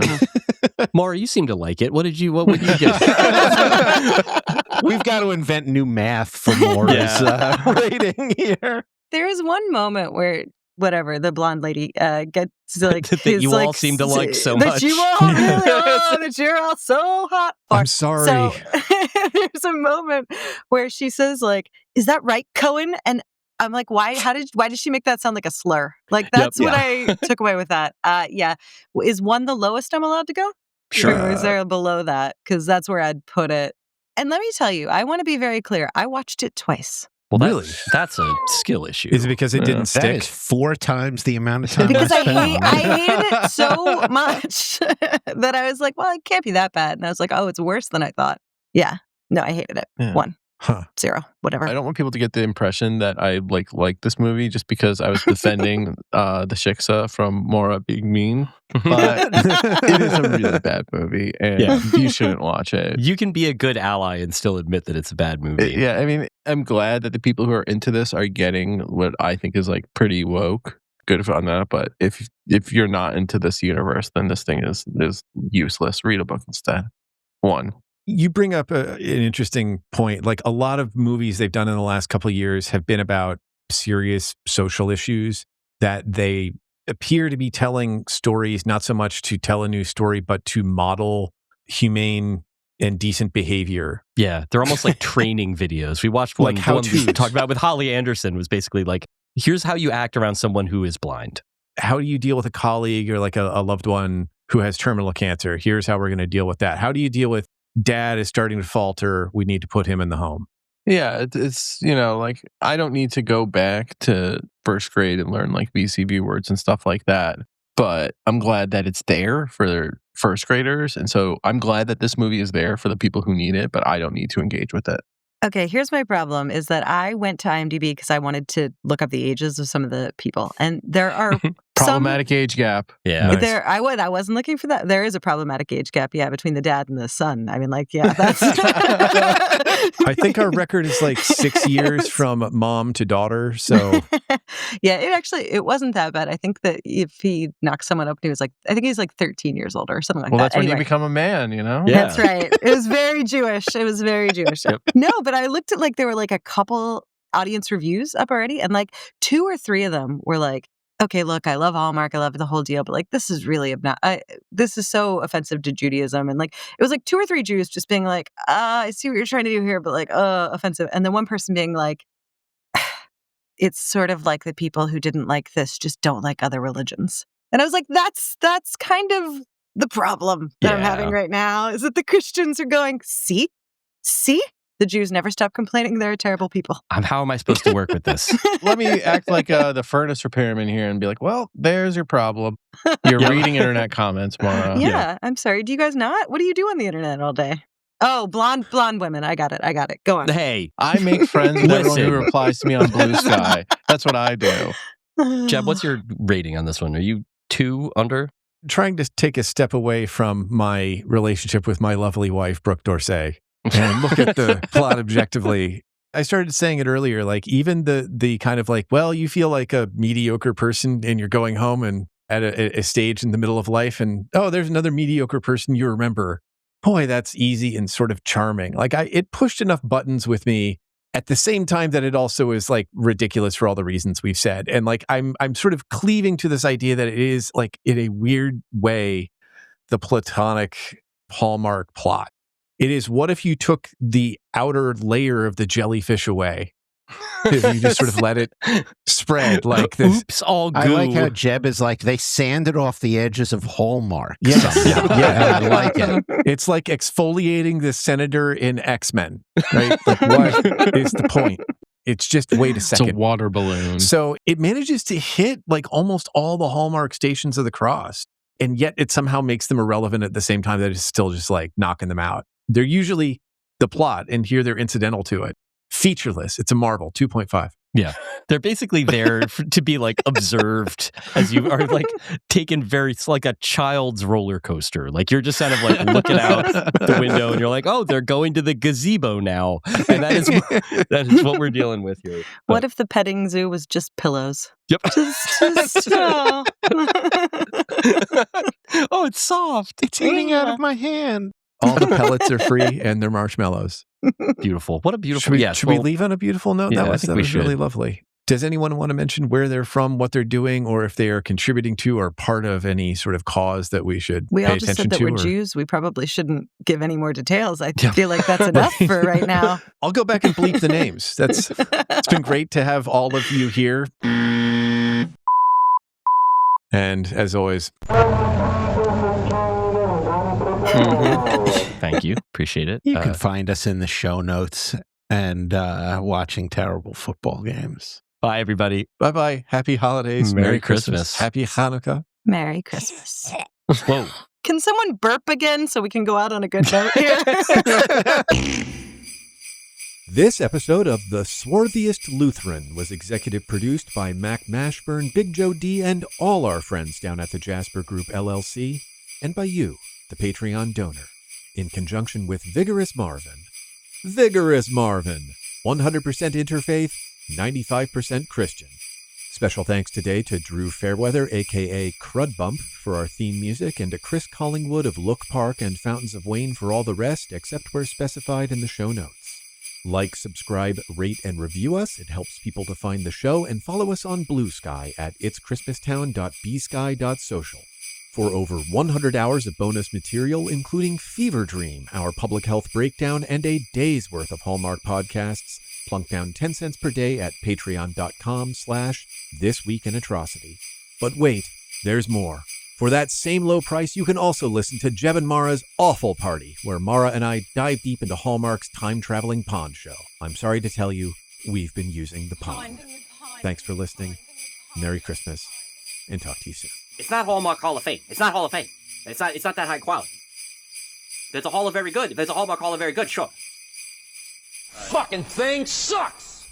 Maura, you seem to like it. What would you get? We've got to invent new math for Maura's rating here. There is one moment where the blonde lady gets like that you all seem to like so much. That you all really that you're all so hot for. I'm sorry. So there's a moment where she says like, "Is that right, Cohen?" And I'm like, why did she make that sound like a slur? Like that's what I took away with that. Is 1 the lowest I'm allowed to go? Sure. Or is there below that? Because that's where I'd put it. And let me tell you, I want to be very clear. I watched it twice. Well, really? That's a skill issue. Is it because it didn't That stick? is 4 times the amount of time Because I I spent on hated it so much that I was like, well, it can't be that bad. And I was like, oh, it's worse than I thought. Yeah. No, I hated it. Yeah. 1, 0, whatever. I don't want people to get the impression that I like this movie just because I was defending the shiksa from Maura being mean. But it is a really bad movie, and you shouldn't watch it. You can be a good ally and still admit that it's a bad movie. Yeah, I mean, I'm glad that the people who are into this are getting what I think is like pretty woke. Good on that, but if you're not into this universe, then this thing is useless. Read a book instead. 1. You bring up an interesting point. Like a lot of movies they've done in the last couple of years have been about serious social issues that they appear to be telling stories, not so much to tell a new story, but to model humane and decent behavior. Yeah, they're almost like training videos. We watched one, Like how we to talked about with Holly Anderson was basically like, here's how you act around someone who is blind. How do you deal with a colleague or like a loved one who has terminal cancer? Here's how we're going to deal with that. How do you deal with dad is starting to falter? We need to put him in the home. Yeah, it's like I don't need to go back to first grade and learn like VCB words and stuff like that. But I'm glad that it's there for first graders. And so I'm glad that this movie is there for the people who need it, but I don't need to engage with it. Okay, here's my problem is that I went to IMDb because I wanted to look up the ages of some of the people. And there are problematic age gap. Yeah. Nice. I wasn't looking for that. There is a problematic age gap, between the dad and the son. I mean, like, that's I think our record is like 6 years from mom to daughter. So it wasn't that bad. I think that if he knocked someone up, I think he's like 13 years older or something like that. Well, that's when Anyway. you become a man, Yeah. That's right. It was very Jewish. Yep. No, but I looked at there were like a couple audience reviews up already, and like 2 or 3 of them were like, okay, look, I love Hallmark, I love the whole deal, but like this is really this is so offensive to Judaism, and like it was like 2 or 3 Jews just being like, I see what you're trying to do here, but like, offensive, and then one person being like, it's sort of like the people who didn't like this just don't like other religions, and I was like, that's kind of the problem that I'm having right now is that the Christians are going, see. The Jews never stop complaining they're terrible people. How am I supposed to work with this? Let me act like the furnace repairman here and be like, well, there's your problem. You're reading internet comments, Maura. Yeah, I'm sorry. Do you guys not? What do you do on the internet all day? Oh, blonde women. I got it. Go on. Hey, I make friends with everyone who replies to me on Blue Sky. That's what I do. Jeb, what's your rating on this one? Are you 2 under? Trying to take a step away from my relationship with my lovely wife, Brook D'Orsay, and look at the plot objectively. I started saying it earlier, like even the kind of like, well, you feel like a mediocre person and you're going home and at a stage in the middle of life and, oh, there's another mediocre person you remember. Boy, that's easy and sort of charming. Like it pushed enough buttons with me at the same time that it also is like ridiculous for all the reasons we've said. And like, I'm sort of cleaving to this idea that it is like in a weird way, the Platonic Hallmark plot. It is, what if you took the outer layer of the jellyfish away? If you just sort of let it spread like this. Oops, all goo. I like how Jeb is like, they sanded off the edges of Hallmark. Yes. Yeah, I like it. It's like exfoliating the senator in X-Men, right? Like, what is the point? It's just wait a It's second. a water balloon. So it manages to hit like almost all the Hallmark stations of the cross, and yet it somehow makes them irrelevant at the same time that it's still just like knocking them out. They're usually the plot, and here they're incidental to it. Featureless. It's a marvel. 2.5. Yeah. They're basically there to be like observed as you are like taken it's like a child's roller coaster. Like you're just kind of like looking out the window and you're like, oh, they're going to the gazebo now. And that is what we're dealing with here. What if the petting zoo was just pillows? Yep. Just oh. Oh, it's soft. It's eating out of my hand. All the pellets are free and they're marshmallows. Beautiful. What a beautiful. Should we leave on a beautiful note? Yeah, that I think we was should. really lovely. Does anyone want to mention where they're from, what they're doing, or if they are contributing to or part of any sort of cause that we should We pay all just attention said that to? we're or- Jews. We probably shouldn't give any more details. I feel like that's enough for right now. I'll go back and bleep the names. It's been great to have all of you here. And as always, Thank you. Appreciate it. You can find us in the show notes and watching terrible football games. Bye, everybody. bye-bye. Happy holidays. Merry Christmas. Happy Hanukkah. Merry Christmas. Whoa. Can someone burp again so we can go out on a good note here? This episode of The Swarthiest Lutheran was executive produced by Mac Mashburn, Big Joe D, and all our friends down at the Jasper Group LLC, and by you, the Patreon donor, in conjunction with Vigorous Marvin. Vigorous Marvin, 100% interfaith, 95% Christian. Special thanks today to Drew Fairweather, a.k.a. Crudbump, for our theme music, and to Chris Collingwood of Look Park and Fountains of Wayne for all the rest, except where specified in the show notes. Like, subscribe, rate, and review us. It helps people to find the show, and follow us on Blue Sky at itschristmastown.bsky.social. For over 100 hours of bonus material, including Fever Dream, our public health breakdown, and a day's worth of Hallmark podcasts, plunk down 10 cents per day at patreon.com/thisweekinatrocity. But wait, there's more. For that same low price, you can also listen to Jeb and Mara's Awful Party, where Mara and I dive deep into Hallmark's time-traveling pond show. I'm sorry to tell you, we've been using the pond. Thanks for listening. Merry Christmas, and talk to you soon. It's not Hallmark Hall of Fame. It's not Hall of Fame. It's not that high quality. There's a Hall of Very Good. If there's a Hallmark Hall of Very Good, sure. Fucking thing sucks!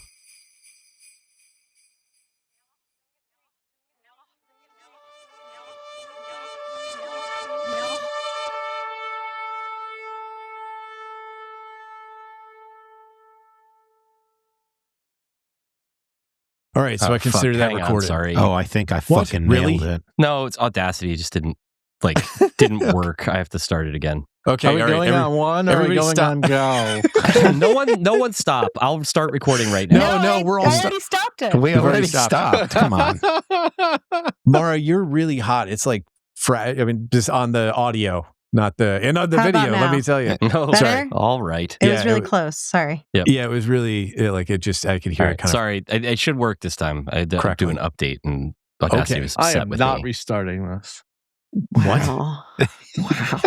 All right, so I consider fuck, that hang on, recorded. sorry. Oh, I think I What? fucking Really? nailed it. No, it's Audacity. It just didn't work. I have to start it again. Okay, Are we all right, going on one or are we everybody going stop. on go? No one stop. I'll start recording right now. No, we're all I already stopped it. We We've already already stopped. stopped. Come on. Mara, you're really hot. It's like, just on the audio, not the How video. about Let me now? tell you. No, Better? sorry. All right. It Yeah, was really it- close. Sorry. Yeah, it was really like it just. I could hear All it right. kind Sorry. It should work this time. I had to Correctly. do an update and Audacity Okay. was I upset am with not me. restarting this. Wow. Wow.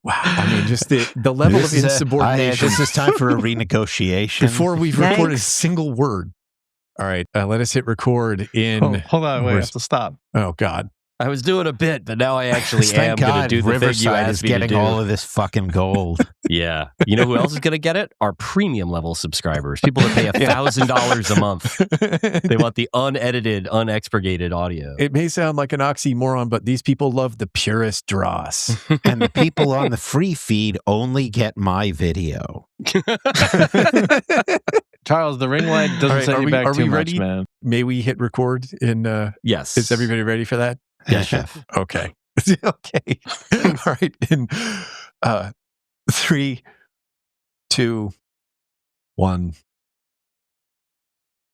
I mean, just the level of insubordination. This is time for a renegotiation. Before we've recorded a Yikes. single word. All right, let us hit record in. Oh, hold on, wait, I where's- have to stop. Oh God. I was doing a bit, but now I actually am Thank going to God do the thing you Riverside is asked me to getting do. all of this fucking gold. Yeah. You know who else is going to get it? Our premium level subscribers. People that pay $1,000 a month. They want the unedited, unexpurgated audio. It may sound like an oxymoron, but these people love the purest dross. And the people on the free feed only get my video. Charles, the ring light doesn't All right, set are you we- back are too we much, ready? man. May we hit record in Yes. is everybody ready for that? Yes, chef. Okay. Okay. All right. In 3, 2, 1.